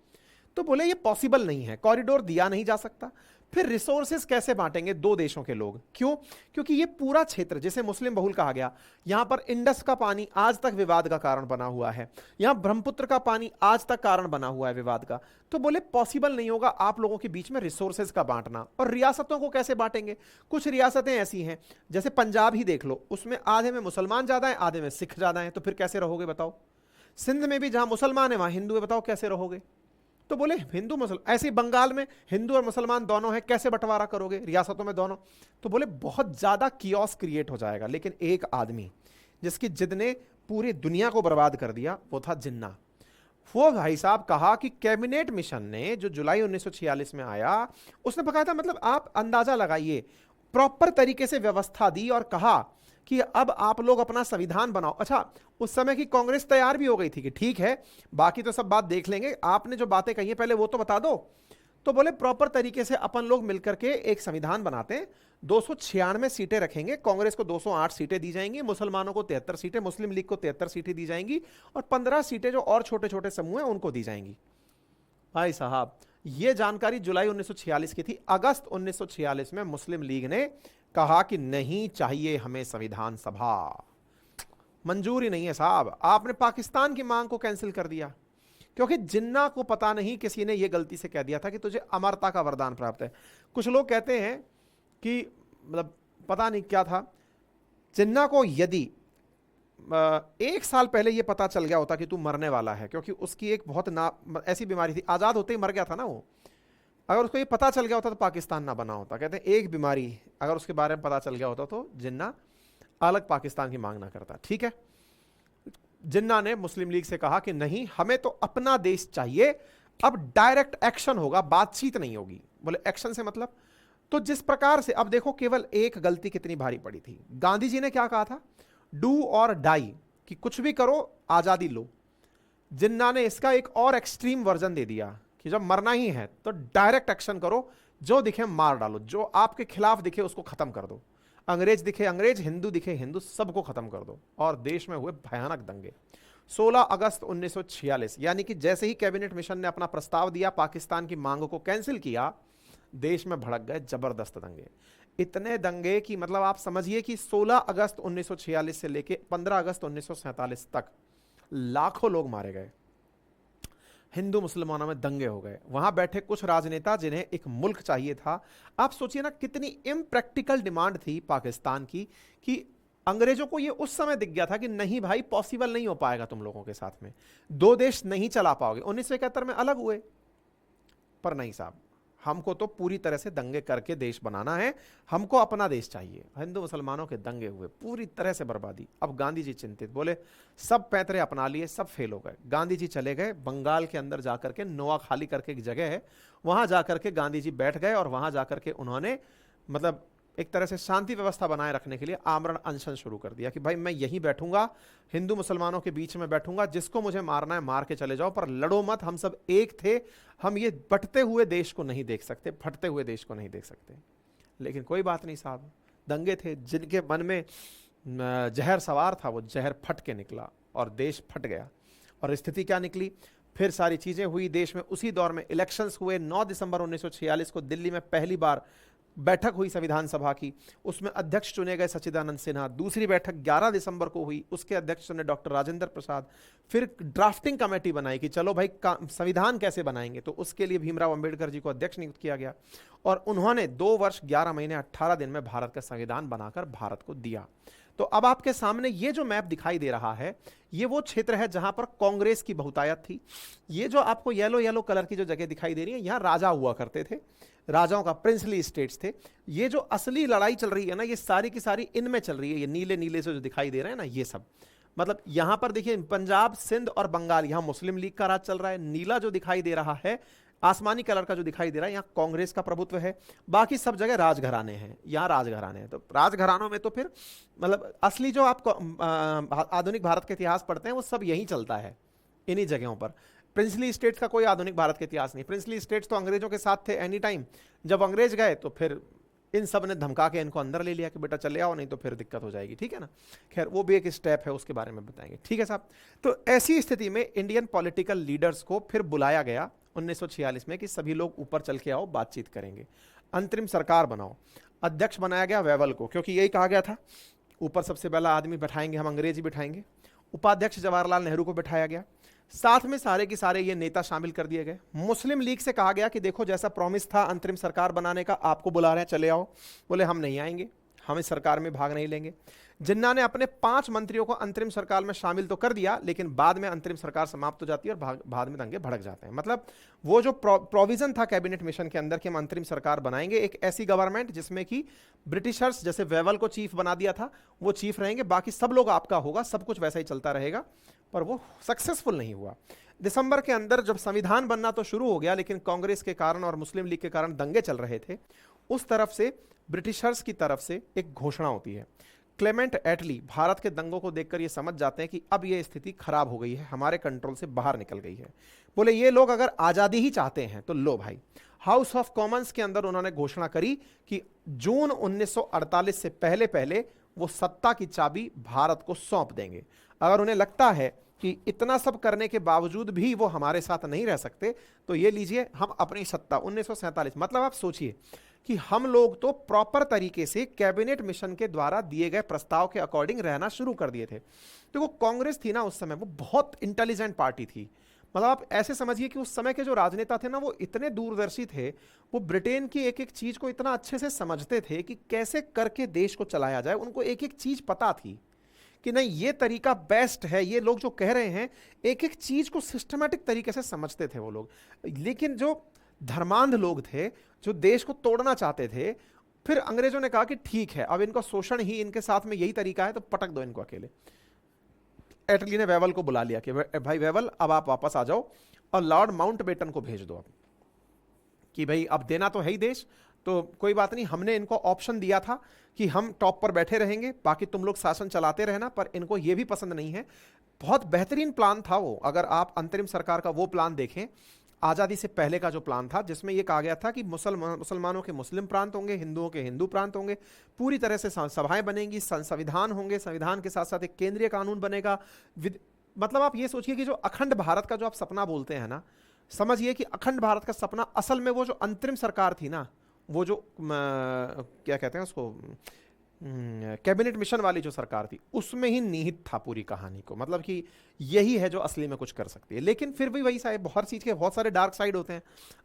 तो बोले ये पॉसिबल नहीं है, कॉरिडोर दिया नहीं जा सकता। फिर रिसोर्सेज कैसे बांटेंगे दो देशों के लोग? क्यों? क्योंकि ये पूरा क्षेत्र जिसे मुस्लिम बहुल कहा गया, यहां पर इंडस का पानी आज तक विवाद का कारण बना हुआ है, यहां ब्रह्मपुत्र का पानी आज तक कारण बना हुआ है विवाद का। तो बोले पॉसिबल नहीं होगा आप लोगों के बीच में रिसोर्सेज का बांटना। और रियासतों को कैसे बांटेंगे? कुछ रियासतें ऐसी हैं, जैसे पंजाब ही देख लो, उसमें आधे में मुसलमान ज्यादा है, आधे में सिख ज्यादा है, तो फिर कैसे रहोगे बताओ? सिंध में भी जहां मुसलमान है वहां हिंदू है, बताओ कैसे रहोगे? तो बोले हिंदू मुसलमान, ऐसे ही बंगाल में हिंदू और मुसलमान दोनों हैं, कैसे बंटवारा करोगे रियासतों में दोनों? तो बोले बहुत ज्यादा कियोस क्रिएट हो जाएगा। लेकिन एक आदमी जिसकी जिद ने पूरी दुनिया को बर्बाद कर दिया, वो था जिन्ना। वो भाई साहब कहा कि कैबिनेट मिशन ने जो जुलाई 1946 में आया, उसने बकायदा, मतलब आप अंदाजा लगाइए, प्रॉपर तरीके से व्यवस्था दी और कहा कि अब आप लोग अपना संविधान बनाओ। अच्छा, उस समय की कांग्रेस तैयार भी हो गई थी कि ठीक है, बाकी तो सब बात देख लेंगे, आपने जो बातें कही हैं पहले वो तो बता दो। तो बोले प्रॉपर तरीके से अपन लोग मिलकर के एक संविधान बनाते हैं, 296 सीटें रखेंगे, कांग्रेस को 208 सीटें दी जाएंगी, मुसलमानों को 73 सीटें, मुस्लिम लीग को 73 सीटें दी जाएंगी और 15 सीटें जो और छोटे छोटे समूह हैं उनको दी जाएंगी। भाई साहब यह जानकारी जुलाई 1946 की थी। अगस्त 1946 में मुस्लिम लीग ने कहा कि नहीं चाहिए हमें संविधान सभा, मंजूरी नहीं है साहब। आपने पाकिस्तान की मांग को कैंसिल कर दिया, क्योंकि जिन्ना को पता नहीं, किसी ने यह गलती से कह दिया था कि तुझे अमरता का वरदान प्राप्त है। कुछ लोग कहते हैं कि मतलब पता नहीं क्या था, जिन्ना को यदि 1 साल पहले यह पता चल गया होता कि तू मरने वाला है, क्योंकि उसकी एक बहुत ऐसी बीमारी थी, आजाद होते ही मर गया था ना वो, अगर उसको ये पता चल गया होता तो पाकिस्तान ना बना होता। कहते हैं एक बीमारी अगर उसके बारे में पता चल गया होता तो जिन्ना अलग पाकिस्तान की मांग ना करता। ठीक है, जिन्ना ने मुस्लिम लीग से कहा कि नहीं, हमें तो अपना देश चाहिए, अब डायरेक्ट एक्शन होगा, बातचीत नहीं होगी। बोले एक्शन से मतलब, तो जिस प्रकार से, अब देखो केवल एक गलती कितनी भारी पड़ी थी। गांधी जी ने क्या कहा था, डू और डाई, कि कुछ भी करो आजादी लो। जिन्ना ने इसका एक और एक्सट्रीम वर्जन दे दिया कि जब मरना ही है तो डायरेक्ट एक्शन करो, जो दिखे मार डालो, जो आपके खिलाफ दिखे उसको खत्म कर दो, अंग्रेज दिखे अंग्रेज, हिंदू दिखे हिंदू, सबको खत्म कर दो। और देश में हुए भयानक दंगे। 16 अगस्त 1946, यानी कि जैसे ही कैबिनेट मिशन ने अपना प्रस्ताव दिया, पाकिस्तान की मांग को कैंसिल किया, देश में भड़क गए जबरदस्त दंगे। इतने दंगे कि मतलब आप समझिए कि 16 अगस्त 1946 से लेकर 15 अगस्त 1947 तक लाखों लोग मारे गए, हिंदू मुसलमानों में दंगे हो गए। वहां बैठे कुछ राजनेता जिन्हें एक मुल्क चाहिए था, आप सोचिए ना कितनी इम्प्रैक्टिकल डिमांड थी पाकिस्तान की, कि अंग्रेजों को यह उस समय दिख गया था कि नहीं भाई, पॉसिबल नहीं हो पाएगा तुम लोगों के साथ में, 2 देश नहीं चला पाओगे। 1971 में अलग हुए, पर नहीं साहब, हमको तो पूरी तरह से दंगे करके देश बनाना है, हमको अपना देश चाहिए। हिंदू मुसलमानों के दंगे हुए, पूरी तरह से बर्बादी। अब गांधी जी चिंतित, बोले सब पैतरे अपना लिए, सब फेल हो गए। गांधी जी चले गए बंगाल के अंदर जाकर के, नोआखाली करके एक जगह है, वहां जाकर के गांधी जी बैठ गए, और वहां जाकर के उन्होंने मतलब एक तरह से शांति व्यवस्था बनाए रखने के लिए आमरण अनशन शुरू कर दिया कि भाई मैं यहीं बैठूंगा, हिंदू मुसलमानों के बीच में बैठूंगा, जिसको मुझे मारना है मार के चले जाओ, पर लड़ो मत, हम सब एक थे, हम ये बंटते हुए देश को नहीं देख सकते, फटते हुए देश को नहीं देख सकते। लेकिन कोई बात नहीं साहब, दंगे थे, जिनके मन में जहर सवार था वो जहर फट के निकला और देश फट गया। और स्थिति क्या निकली, फिर सारी चीजें हुई देश में। उसी दौर में इलेक्शंस हुए। 9 दिसंबर 1946 को दिल्ली में पहली बार बैठक हुई संविधान सभा की, उसमें अध्यक्ष चुने गए सच्चिदानंद सिन्हा। दूसरी बैठक 11 दिसंबर को हुई, उसके अध्यक्ष चुने डॉक्टर राजेंद्र प्रसाद। फिर ड्राफ्टिंग कमेटी बनाई कि चलो भाई संविधान कैसे बनाएंगे, तो उसके लिए भीमराव अंबेडकर जी को अध्यक्ष नियुक्त किया गया, और उन्होंने 2 वर्ष 11 महीने 18 दिन में भारत का संविधान बनाकर भारत को दिया। तो अब आपके सामने ये जो मैप दिखाई दे रहा है, ये वो क्षेत्र है जहां पर कांग्रेस की बहुतायत थी। ये जो आपको येलो येलो कलर की जो जगह दिखाई दे रही है, यहां राजा हुआ करते थे, राजाओं का प्रिंसली स्टेट्स थे। ये जो असली लड़ाई चल रही है ना, ये सारी की सारी इनमें चल रही है। ये नीले नीले से जो दिखाई दे रहे हैं ना, ये सब मतलब यहां पर देखिए, पंजाब, सिंध और बंगाल, यहां मुस्लिम लीग का राज चल रहा है। नीला जो दिखाई दे रहा है, आसमानी कलर का जो दिखाई दे रहा है, यहाँ कांग्रेस का प्रभुत्व है। बाकी सब जगह राजघराने हैं, यहाँ राजघराने हैं। तो राजघरानों में तो फिर मतलब असली जो आप आधुनिक भारत के इतिहास पढ़ते हैं, वो सब यही चलता है, इन्हीं जगहों पर। प्रिंसली स्टेट्स का कोई आधुनिक भारत के इतिहास नहीं। प्रिंसली स्टेट्स तो अंग्रेजों के साथ थे एनी टाइम। जब अंग्रेज गए तो फिर इन सब ने धमका के इनको अंदर ले लिया कि बेटा चले आओ, नहीं तो फिर दिक्कत हो जाएगी। ठीक है ना, खैर वो भी एक स्टेप है, उसके बारे में बताएंगे। ठीक है साहब, तो ऐसी स्थिति में इंडियन पॉलिटिकल लीडर्स को फिर बुलाया गया 1946 में कि सभी लोग ऊपर चल के आओ, बातचीत करेंगे, अंतरिम सरकार बनाओ। अध्यक्ष बनाया गया वेवल को, क्योंकि यही कहा गया था ऊपर सबसे पहला आदमी बैठाएंगे हम, अंग्रेजी बैठाएंगे। उपाध्यक्ष जवाहरलाल नेहरू को बैठाया गया। साथ में सारे के सारे ये नेता शामिल कर दिए गए। मुस्लिम लीग से कहा गया कि देखो जैसा प्रॉमिस था अंतरिम सरकार बनाने का, आपको बुला रहे हैं, चले आओ। बोले हम नहीं आएंगे, हम इस सरकार में भाग नहीं लेंगे। जिन्ना ने अपने 5 मंत्रियों को अंतरिम सरकार में शामिल तो कर दिया, लेकिन बाद में अंतरिम सरकार समाप्त हो जाती है और बाद में दंगे भड़क जाते हैं। मतलब वो जो प्रोविजन था कैबिनेट मिशन के अंदर कि हम अंतरिम सरकार बनाएंगे, एक ऐसी गवर्नमेंट जिसमें कि ब्रिटिशर्स, जैसे वेवल को चीफ बना दिया था, वो चीफ रहेंगे, बाकी सब लोग आपका होगा, सब कुछ वैसा ही चलता रहेगा। पर वो सक्सेसफुल नहीं हुआ। दिसंबर के अंदर जब संविधान बनना तो शुरू हो गया, लेकिन कांग्रेस के कारण और मुस्लिम लीग के कारण दंगे चल रहे थे। उस तरफ से ब्रिटिशर्स की तरफ से एक घोषणा होती है। क्लेमेंट एटली भारत के दंगों को देखकर ये समझ जाते हैं कि अब ये स्थिति खराब हो गई है, हमारे कंट्रोल से बाहर निकल गई है। बोले ये लोग अगर आजादी ही चाहते हैं तो लो भाई। हाउस ऑफ कॉमन्स के अंदर उन्होंने घोषणा करी कि जून 1948 से पहले पहले वो सत्ता की चाबी भारत को सौंप देंगे। अगर उन्हें लगता है कि इतना सब करने के बावजूद भी वो हमारे साथ नहीं रह सकते, तो ये लीजिए हम अपनी सत्ता 1947, मतलब आप सोचिए कि हम लोग तो प्रॉपर तरीके से कैबिनेट मिशन के द्वारा दिए गए प्रस्ताव के अकॉर्डिंग रहना शुरू कर दिए थे। तो वो कांग्रेस थी ना उस समय, वो बहुत इंटेलिजेंट पार्टी थी। मतलब आप ऐसे समझिए कि उस समय के जो राजनेता थे ना, वो इतने दूरदर्शी थे, वो ब्रिटेन की एक एक चीज को इतना अच्छे से समझते थे कि कैसे करके देश को चलाया जाए। उनको एक एक चीज पता थी कि नहीं ये तरीका बेस्ट है, ये लोग जो कह रहे हैं, एक एक चीज को सिस्टमैटिक तरीके से समझते थे वो लोग। लेकिन जो धर्मांध लोग थे, जो देश को तोड़ना चाहते थे, फिर अंग्रेजों ने कहा कि ठीक है, अब इनको शोषण ही इनके साथ में यही तरीका है, तो पटक दो इनको अकेले। एटली ने वेवल को बुला लिया कि भाई वेवल, अब आप वापस आ जाओ और लॉर्ड माउंटबेटन को भेज दो अब, कि भाई अब देना तो है ही देश, तो कोई बात नहीं, हमने इनको ऑप्शन दिया था कि हम टॉप पर बैठे रहेंगे, बाकी तुम लोग शासन चलाते रहना, पर इनको ये भी पसंद नहीं है। बहुत बेहतरीन प्लान था वो, अगर आप अंतरिम सरकार का वो प्लान देखें, आज़ादी से पहले का जो प्लान था, जिसमें यह कहा गया था कि मुसलमानों के मुस्लिम प्रांत होंगे, हिंदुओं के हिंदू प्रांत होंगे, पूरी तरह से सभाएं बनेंगी, संविधान होंगे, संविधान के साथ साथ एक केंद्रीय कानून बनेगा। मतलब आप ये सोचिए कि जो अखंड भारत का जो आप सपना बोलते हैं ना, समझिए कि अखंड भारत का सपना असल में वो जो अंतरिम सरकार थी ना, वो जो क्या कहते हैं उसको, कैबिनेट मिशन वाली जो सरकार थी, उसमें ही निहित था पूरी कहानी को। मतलब कि यही है जो असली में कुछ कर सकती है। लेकिन फिर भी वही साहब, हर चीज़ के बहुत सारे डार्क साइड होते हैं।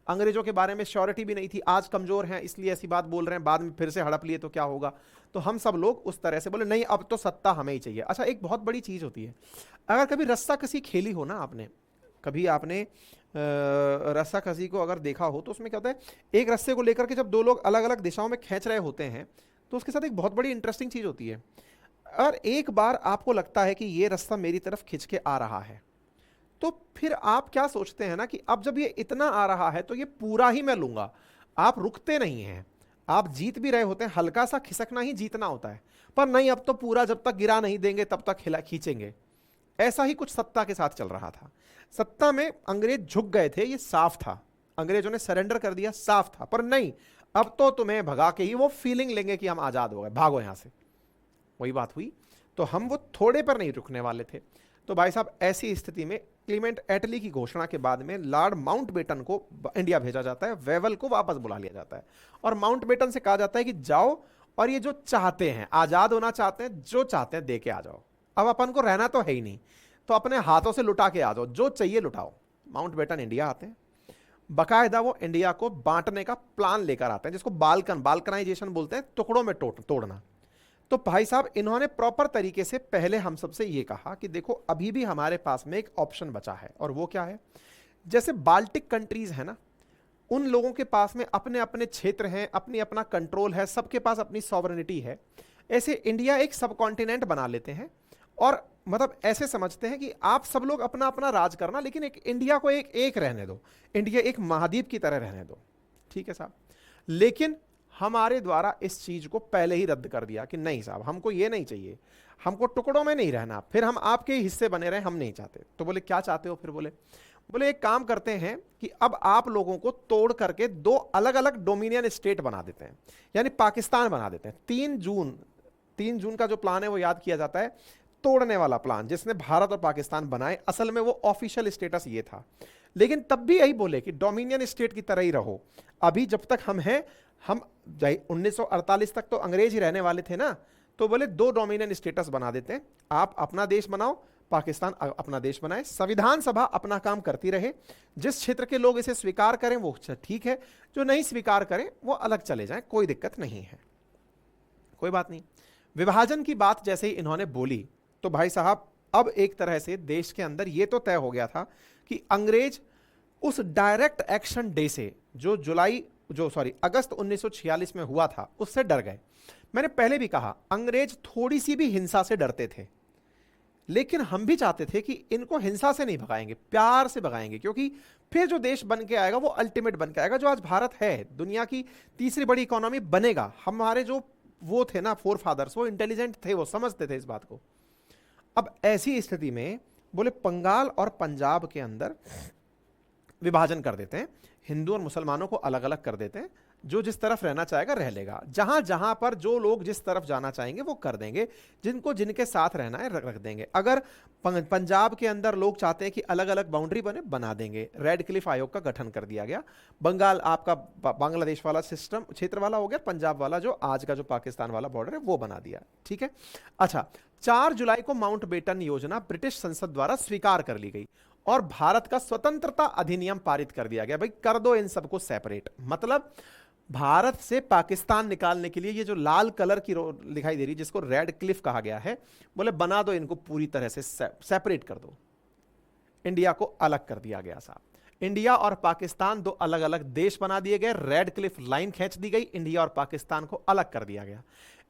अंग्रेजों के बारे में श्योरिटी भी नहीं थी, आज कमज़ोर हैं इसलिए ऐसी बात बोल रहे हैं, बाद में फिर से हड़प लिए तो क्या होगा। तो हम सब लोग उस तरह से बोले नहीं, अब तो सत्ता हमें ही चाहिए। अच्छा, एक बहुत बड़ी चीज़ होती है, अगर कभी रस्साकसी खेली हो ना आपने, कभी आपने रस्साकसी को अगर देखा हो, तो उसमें क्या होता है, एक रस्से को लेकर के जब दो लोग अलग अलग दिशाओं में खींच रहे होते हैं, तो उसके साथ एक बहुत बड़ी इंटरेस्टिंग चीज़ होती है। और एक बार आपको लगता है कि ये रास्ता मेरी तरफ खिंच के आ रहा है, तो फिर आप क्या सोचते हैं ना कि अब जब ये इतना आ रहा है तो ये पूरा ही मैं लूंगा। आप रुकते नहीं हैं, आप जीत भी रहे होते हैं, हल्का सा खिसकना ही जीतना होता है, पर नहीं, अब तो पूरा जब तक गिरा नहीं देंगे तब तक खींचेंगे। ऐसा ही कुछ सत्ता के साथ चल रहा था। सत्ता में अंग्रेज झुक गए थे, ये साफ था, अंग्रेजों ने सरेंडर कर दिया, साफ था। पर नहीं, अब तो तुम्हें भगा के ही वो फीलिंग लेंगे कि हम आजाद हो गए, भागो यहां से। वही बात हुई, तो हम वो थोड़े पर नहीं रुकने वाले थे। तो भाई साहब, ऐसी स्थिति में क्लीमेंट एटली की घोषणा के बाद में लॉर्ड माउंटबेटन को इंडिया भेजा जाता है, वेवल को वापस बुला लिया जाता है, और माउंटबेटन से कहा जाता है कि जाओ और ये जो चाहते हैं, आजाद होना चाहते हैं, जो चाहते हैं दे के आ जाओ। अब अपन को रहना तो है ही नहीं, तो अपने हाथों से लुटा के आ जाओ, जो चाहिए लुटाओ। माउंटबेटन इंडिया आते हैं, बकायदा वो इंडिया को बांटने का प्लान लेकर आते हैं, जिसको बाल्कनाइजेशन बोलते हैं, टुकड़ों में तोड़ना। तो भाई साहब, इन्होंने प्रॉपर तरीके से पहले हम सबसे ये कहा कि देखो, अभी भी हमारे पास में एक ऑप्शन बचा है, और वो क्या है, जैसे बाल्टिक कंट्रीज है ना, उन लोगों के पास में अपने अपने क्षेत्र हैं, अपनी अपना कंट्रोल है, सबके पास अपनी सॉवरेनिटी है। ऐसे इंडिया एक सब कॉन्टिनेंट बना लेते हैं, और मतलब ऐसे समझते हैं कि आप सब लोग अपना अपना राज करना, लेकिन एक इंडिया को एक रहने दो, इंडिया एक महाद्वीप की तरह रहने दो। ठीक है साहब, लेकिन हमारे द्वारा इस चीज को पहले ही रद्द कर दिया कि नहीं साहब, हमको ये नहीं चाहिए, हमको टुकड़ों में नहीं रहना, फिर हम आपके हिस्से बने रहे, हम नहीं चाहते। तो बोले क्या चाहते हो? फिर बोले एक काम करते हैं कि अब आप लोगों को तोड़ करके दो अलग अलग डोमिनियन स्टेट बना देते हैं, यानी पाकिस्तान बना देते हैं। 3 जून का जो प्लान है वो याद किया जाता है तोड़ने वाला प्लान, जिसने भारत और पाकिस्तान बनाए। असल में वो ऑफिशियल स्टेटस ये था, लेकिन तब भी यही बोले कि डोमिनियन स्टेट की तरह ही रहो। अभी जब तक हम हैं, हम 1948 तक तो अंग्रेज ही रहने वाले थे ना, तो बोले 2 डोमिनियन स्टेटस बना देते हैं, आप अपना देश बनाओ, पाकिस्तान अपना देश बनाए, संविधान सभा अपना काम करती रहे, जिस क्षेत्र के लोग इसे स्वीकार करें वो ठीक है, जो नहीं स्वीकार करें वो अलग चले जाएं, कोई दिक्कत नहीं है, कोई बात नहीं। विभाजन की बात जैसे ही इन्होंने बोली, तो भाई साहब, अब एक तरह से देश के अंदर यह तो तय हो गया था कि अंग्रेज उस डायरेक्ट एक्शन डे से जो अगस्त 1946 में हुआ था, उससे डर गए। मैंने पहले भी कहा, अंग्रेज थोड़ी सी भी हिंसा से डरते थे, लेकिन हम भी चाहते थे कि इनको हिंसा से नहीं भगाएंगे, प्यार से भगाएंगे, क्योंकि फिर जो देश बन के आएगा वो अल्टीमेट बन के आएगा। जो आज भारत है, दुनिया की तीसरी बड़ी इकोनॉमी बनेगा। हमारे जो वो थे ना फोर फादर्स, वो इंटेलिजेंट थे, वो समझते थे इस बात को। अब ऐसी स्थिति में बोले बंगाल और पंजाब के अंदर विभाजन कर देते हैं, हिंदू और मुसलमानों को अलग अलग कर देते हैं, जो जिस तरफ रहना चाहेगा रह लेगा, जहां जहां पर जो लोग जिस तरफ जाना चाहेंगे वो कर देंगे, जिनको जिनके साथ रहना है रख देंगे। अगर पंजाब के अंदर लोग चाहते हैं कि अलग अलग बाउंड्री बने, बना देंगे। रेड क्लिफ आयोग का गठन कर दिया गया। बंगाल आपका बांग्लादेश वाला सिस्टम क्षेत्र वाला हो गया, पंजाब वाला जो आज का जो पाकिस्तान वाला बॉर्डर है वो बना दिया, ठीक है। अच्छा, 4 जुलाई को माउंटबेटन योजना ब्रिटिश संसद द्वारा स्वीकार कर ली गई और भारत का स्वतंत्रता अधिनियम पारित कर दिया गया। भाई कर दो इन सबको सेपरेट, मतलब भारत से पाकिस्तान निकालने के लिए ये जो लाल कलर की दिखाई दे रही जिसको रेड क्लिफ कहा गया है, बोले बना दो इनको पूरी तरह से सेपरेट कर दो। इंडिया को अलग कर दिया गया साहब। इंडिया और पाकिस्तान दो अलग अलग देश बना दिए गए, रेड क्लिफ लाइन खींच दी गई, इंडिया और पाकिस्तान को अलग कर दिया गया।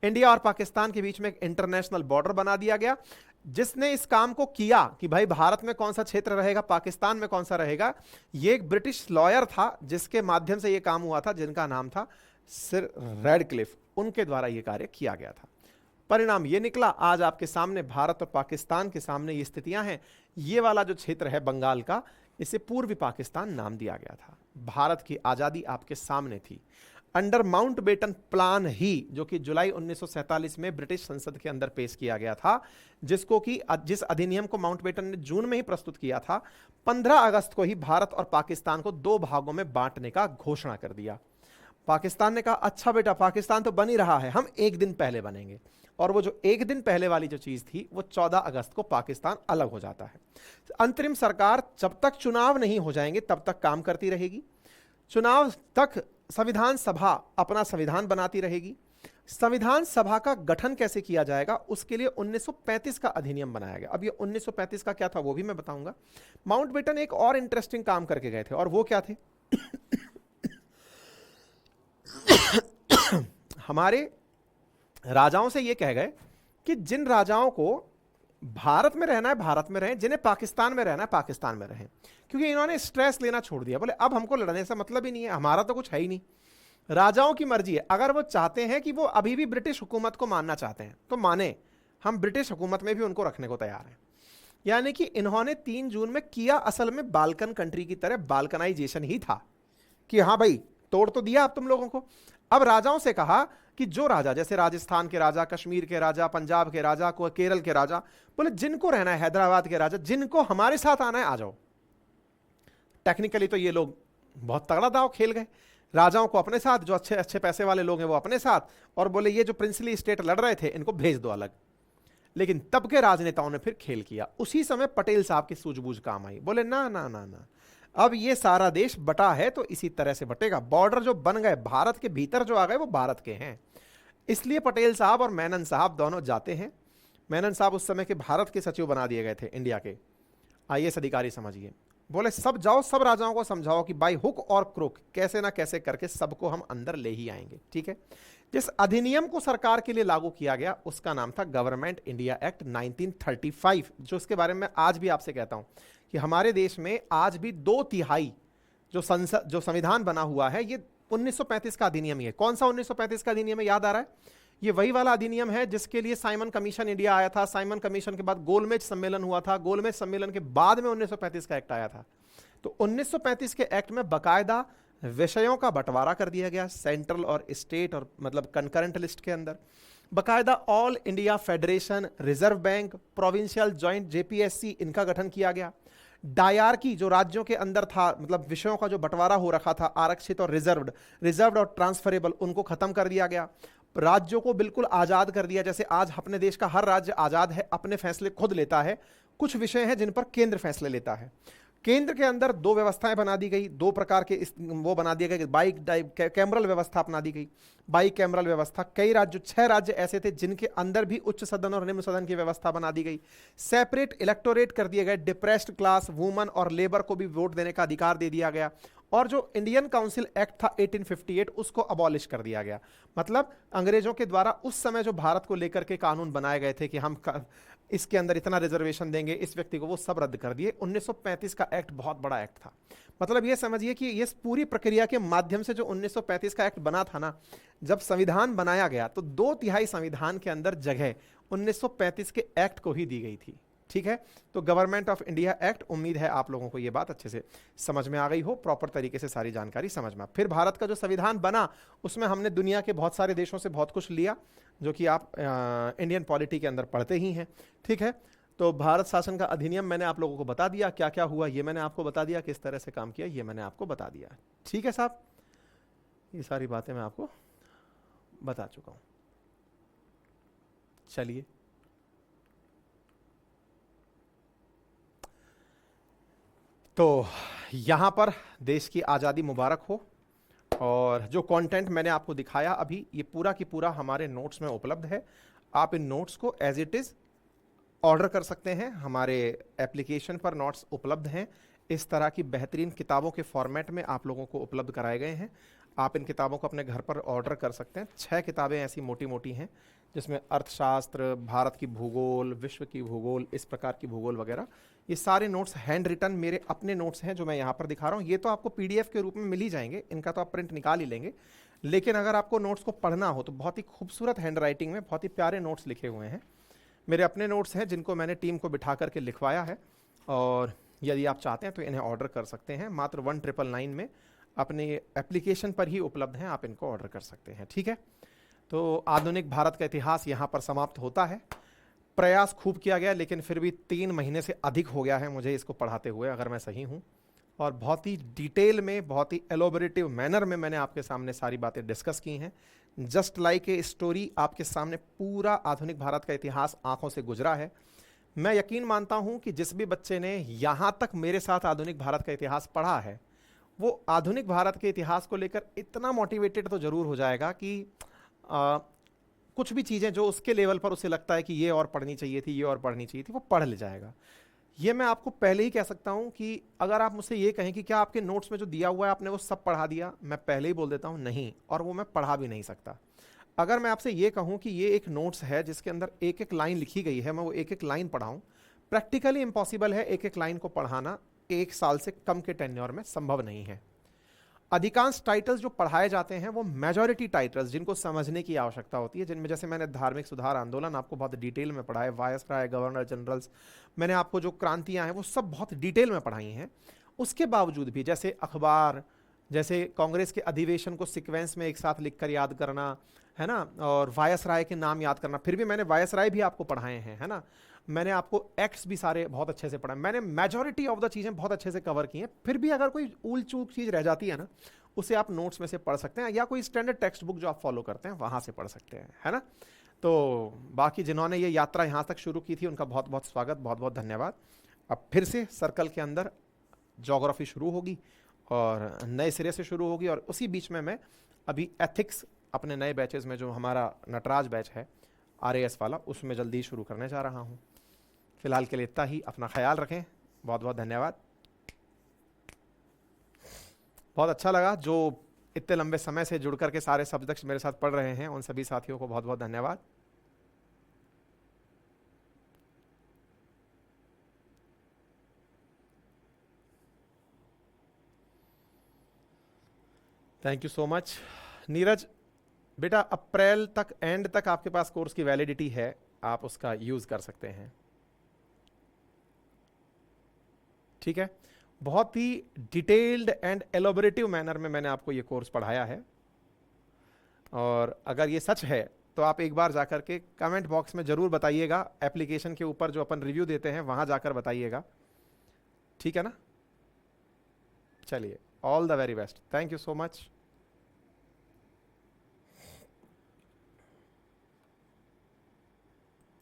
इंडिया और पाकिस्तान के बीच में एक इंटरनेशनल बॉर्डर बना दिया गया। जिसने इस काम को किया कि भाई भारत में कौन सा क्षेत्र रहेगा, पाकिस्तान में कौन सा रहेगा, ये एक ब्रिटिश लॉयर था जिसके माध्यम से ये काम हुआ था, जिनका नाम था सर रेड क्लिफ। उनके द्वारा ये कार्य किया गया था। परिणाम ये निकला, आज आपके सामने भारत और पाकिस्तान के सामने ये स्थितियां हैं। ये वाला जो क्षेत्र है बंगाल का, इसे पूर्वी पाकिस्तान नाम दिया गया था। भारत की आजादी आपके सामने थी अंडर माउंटबेटन प्लान ही, जो कि जुलाई 1947 में ब्रिटिश संसद के अंदर पेश किया गया था, जिसको कि जिस अधिनियम को माउंटबेटन ने जून में ही प्रस्तुत किया था, 15 अगस्त को ही भारत और पाकिस्तान को 2 भागों में बांटने का घोषणा कर दिया। पाकिस्तान ने कहा अच्छा बेटा पाकिस्तान तो बन ही रहा है, हम एक दिन पहले बनेंगे। और वो जो एक दिन पहले वाली जो चीज थी वो 14 अगस्त को पाकिस्तान अलग हो जाता है। अंतरिम सरकार जब तक चुनाव नहीं हो जाएंगे तब तक काम करती रहेगी। चुनाव तक संविधान सभा अपना संविधान बनाती रहेगी। संविधान सभा का गठन कैसे किया जाएगा, उसके लिए 1935 का अधिनियम बनाया गया। अब ये 1935 का क्या था वो भी मैं बताऊंगा। माउंटबेटन एक और इंटरेस्टिंग काम करके गए थे, और वो क्या थे हमारे राजाओं से ये कह गए कि जिन राजाओं को भारत में रहना है भारत में रहें, जिन्हें पाकिस्तान में रहना है पाकिस्तान में रहें, क्योंकि इन्होंने स्ट्रेस लेना छोड़ दिया। बोले अब हमको लड़ने से मतलब ही नहीं है, हमारा तो कुछ है ही नहीं, राजाओं की मर्जी है। अगर वो चाहते हैं कि वो अभी भी ब्रिटिश हुकूमत को मानना चाहते हैं तो माने, हम ब्रिटिश हुकूमत में भी उनको रखने को तैयार हैं। यानी कि इन्होंने 3 जून में किया असल में बाल्कन कंट्री की तरह बाल्कनाइजेशन ही था कि हाँ भाई तोड़ तो दिया अब तुम लोगों को। अब राजाओं से कहा कि जो राजा, जैसे राजस्थान के राजा, कश्मीर के राजा, पंजाब के राजा, को केरल के राजा, बोले जिनको रहना है, हैदराबाद के राजा, जिनको हमारे साथ आना है आ जाओ। टेक्निकली तो ये लोग बहुत तगड़ा दांव खेल गए, राजाओं को अपने साथ, जो अच्छे अच्छे पैसे वाले लोग हैं वो अपने साथ, और बोले ये जो प्रिंसली स्टेट लड़ रहे थे इनको भेज दो अलग। लेकिन तब के राजनेताओं ने फिर खेल किया। उसी समय पटेल साहब की सूझबूझ काम आई, बोले ना ना ना ना, अब ये सारा देश बटा है तो इसी तरह से बटेगा। बॉर्डर जो बन गए भारत के भीतर जो आ गए वो भारत के हैं। इसलिए पटेल साहब और मेनन साहब दोनों जाते हैं। मेनन साहब उस समय के भारत के सचिव बना दिए गए थे, इंडिया के आईएएस अधिकारी समझिए। बोले सब जाओ, सब राजाओं को समझाओ कि बाई हुक और क्रुक कैसे ना कैसे करके सबको हम अंदर ले ही आएंगे, ठीक है। जिस अधिनियम को सरकार के लिए लागू किया गया उसका नाम था गवर्नमेंट इंडिया एक्ट 1935, जो इसके बारे में आज भी आपसे कहता हूं कि हमारे देश में आज भी 2/3 जो संविधान बना हुआ है ये 1935 का अधिनियम ही है। कौन सा 1935 का अधिनियम है याद आ रहा है? ये वही वाला अधिनियम है जिसके लिए साइमन कमीशन इंडिया आया था। साइमन कमीशन के बाद गोलमेज सम्मेलन हुआ था, गोलमेज सम्मेलन के बाद में 1935 का एक्ट आया था। तो 1935 के एक्ट में बकायदा विषयों का बंटवारा कर दिया गया, सेंट्रल और स्टेट और मतलब कंकरेंट लिस्ट के अंदर। बकायदा all India federation, reserve bank, provincial joint JPSC, इनका गठन किया गया। डायरकी जो राज्यों के अंदर था, मतलब विषयों का जो बंटवारा हो रखा था, आरक्षित और रिजर्व्ड और ट्रांसफरेबल, उनको खत्म कर दिया गया। राज्यों को बिल्कुल आजाद कर दिया। जैसे आज अपने देश का हर राज्य आजाद है, अपने फैसले खुद लेता है। कुछ विषय हैं जिन पर केंद्र फैसले लेता है। केंद्र के अंदर 2 व्यवस्थाएं बना दी गई, 2 प्रकार के वो बना दिया गया। बाई कैमरल व्यवस्था अपना दी गई, बाई कैमरल व्यवस्था। कई राज्य, 6 राज्य ऐसे थे जिनके अंदर भी उच्च सदन और निम्न सदन की व्यवस्था बना दी गई। सेपरेट इलेक्टोरेट कर दिए गए, डिप्रेस्ड क्लास, वुमन और लेबर को भी वोट देने का अधिकार दे दिया गया। और जो इंडियन काउंसिल एक्ट था 1858 उसको अबॉलिश कर दिया गया। मतलब अंग्रेजों के द्वारा उस समय जो भारत को लेकर के कानून बनाए गए थे कि हम इसके अंदर इतना रिजर्वेशन देंगे इस व्यक्ति को, वो सब रद्द कर दिए। 1935 का एक्ट बहुत बड़ा एक्ट था। मतलब ये समझिए कि इस पूरी प्रक्रिया के माध्यम से जो 1935 का एक्ट बना था ना, जब संविधान बनाया गया तो 2/3 संविधान के अंदर जगह 1935 के एक्ट को ही दी गई थी। ठीक है, तो गवर्नमेंट ऑफ इंडिया एक्ट, उम्मीद है आप लोगों को ये बात अच्छे से समझ में आ गई हो, प्रॉपर तरीके से सारी जानकारी समझ में। फिर भारत का जो संविधान बना उसमें हमने दुनिया के बहुत सारे देशों से बहुत कुछ लिया, जो कि आप इंडियन पॉलिटी के अंदर पढ़ते ही हैं। ठीक है, तो भारत शासन का अधिनियम मैंने आप लोगों को बता दिया, क्या क्या हुआ ये मैंने आपको बता दिया, किस तरह से काम किया ये मैंने आपको बता दिया। ठीक है साहब, ये सारी बातें मैं आपको बता चुका हूं। चलिए, तो यहां पर देश की आज़ादी मुबारक हो। और जो कंटेंट मैंने आपको दिखाया अभी, ये पूरा की पूरा हमारे नोट्स में उपलब्ध है। आप इन नोट्स को एज इट इज़ ऑर्डर कर सकते हैं, हमारे एप्लीकेशन पर नोट्स उपलब्ध हैं। इस तरह की बेहतरीन किताबों के फॉर्मेट में आप लोगों को उपलब्ध कराए गए हैं। आप इन किताबों को अपने घर पर ऑर्डर कर सकते हैं। 6 किताबें ऐसी मोटी मोटी हैं जिसमें अर्थशास्त्र, भारत की भूगोल, विश्व की भूगोल, इस प्रकार की भूगोल वगैरह, ये सारे नोट्स हैंड रिटन मेरे अपने नोट्स हैं जो मैं यहाँ पर दिखा रहा हूँ। ये तो आपको पीडीएफ के रूप में मिल ही जाएंगे, इनका तो आप प्रिंट निकाल ही लेंगे। लेकिन अगर आपको नोट्स को पढ़ना हो तो बहुत ही खूबसूरत हैंड राइटिंग में बहुत ही प्यारे नोट्स लिखे हुए हैं। मेरे अपने नोट्स हैं जिनको मैंने टीम को बिठा करके लिखवाया है, और यदि आप चाहते हैं तो इन्हें ऑर्डर कर सकते हैं। मात्र 1999 में अपने एप्लीकेशन पर ही उपलब्ध हैं, आप इनको ऑर्डर कर सकते हैं। ठीक है, तो आधुनिक भारत का इतिहास यहाँ पर समाप्त होता है। प्रयास खूब किया गया, लेकिन फिर भी 3 महीने से अधिक हो गया है मुझे इसको पढ़ाते हुए, अगर मैं सही हूँ। और बहुत ही डिटेल में, बहुत ही एलोबरेटिव मैनर में मैंने आपके सामने सारी बातें डिस्कस की हैं। जस्ट लाइक ए स्टोरी आपके सामने पूरा आधुनिक भारत का इतिहास आंखों से गुजरा है। मैं यकीन मानता हूं कि जिस भी बच्चे ने यहां तक मेरे साथ आधुनिक भारत का इतिहास पढ़ा है, वो आधुनिक भारत के इतिहास को लेकर इतना मोटिवेटेड तो जरूर हो जाएगा कि कुछ भी चीज़ें जो उसके लेवल पर उसे लगता है कि ये और पढ़नी चाहिए थी, ये और पढ़नी चाहिए थी, वो पढ़ ले जाएगा। ये मैं आपको पहले ही कह सकता हूं कि अगर आप मुझसे ये कहें कि क्या आपके नोट्स में जो दिया हुआ है आपने वो सब पढ़ा दिया, मैं पहले ही बोल देता हूं नहीं, और वो मैं पढ़ा भी नहीं सकता। अगर मैं आपसे ये कहूं कि ये एक नोट्स है जिसके अंदर एक एक लाइन लिखी गई है, मैं वो एक एक लाइन पढ़ाऊं, प्रैक्टिकली इम्पॉसिबल है। एक एक लाइन को पढ़ाना 1 साल से कम के टेन्योर में संभव नहीं है। अधिकांश टाइटल्स जो पढ़ाए जाते हैं वो मेजॉरिटी टाइटल्स जिनको समझने की आवश्यकता होती है, जिनमें जैसे मैंने धार्मिक सुधार आंदोलन आपको बहुत डिटेल में पढ़ाया, वायसराय, गवर्नर जनरल्स, मैंने आपको जो क्रांतियां हैं वो सब बहुत डिटेल में पढ़ाई हैं। उसके बावजूद भी जैसे अखबार, जैसे कांग्रेस के अधिवेशन को सीक्वेंस में एक साथ लिखकर याद करना, है ना, और वायसराय के नाम याद करना, फिर भी मैंने वायसराय भी आपको पढ़ाए हैं, है ना। मैंने आपको एक्ट्स भी सारे बहुत अच्छे से पढ़ा, मैंने मेजॉरिटी ऑफ द चीज़ें बहुत अच्छे से कवर की हैं। फिर भी अगर कोई ऊल चूक चीज़ रह जाती है ना, उसे आप नोट्स में से पढ़ सकते हैं, या कोई स्टैंडर्ड टेक्स्ट बुक जो आप फॉलो करते हैं वहाँ से पढ़ सकते हैं, है ना। तो बाकी जिन्होंने ये यात्रा यहाँ तक शुरू की थी उनका बहुत बहुत स्वागत, बहुत बहुत धन्यवाद। अब फिर से सर्कल के अंदर ज्योग्राफी शुरू होगी और नए सिरे से शुरू होगी, और उसी बीच में मैं अभी एथिक्स अपने नए बैचेस में, जो हमारा नटराज बैच है RAS वाला, उसमें जल्दी शुरू करने जा रहा हूँ। फिलहाल के लिए इतना ही, अपना ख्याल रखें, बहुत बहुत धन्यवाद। बहुत अच्छा लगा जो इतने लंबे समय से जुड़ करके सारे सब्जेक्ट्स मेरे साथ पढ़ रहे हैं, उन सभी साथियों को बहुत बहुत धन्यवाद। Thank you so much. Neeraj बेटा, अप्रैल तक, एंड तक आपके पास कोर्स की वैलिडिटी है, आप उसका यूज कर सकते हैं। ठीक है, बहुत ही डिटेल्ड एंड एलोबरेटिव मैनर में मैंने आपको ये कोर्स पढ़ाया है, और अगर ये सच है तो आप एक बार जाकर के कमेंट बॉक्स में जरूर बताइएगा, एप्लीकेशन के ऊपर जो अपन रिव्यू देते हैं वहां जाकर बताइएगा। ठीक है ना, चलिए, all the very best, thank you so much.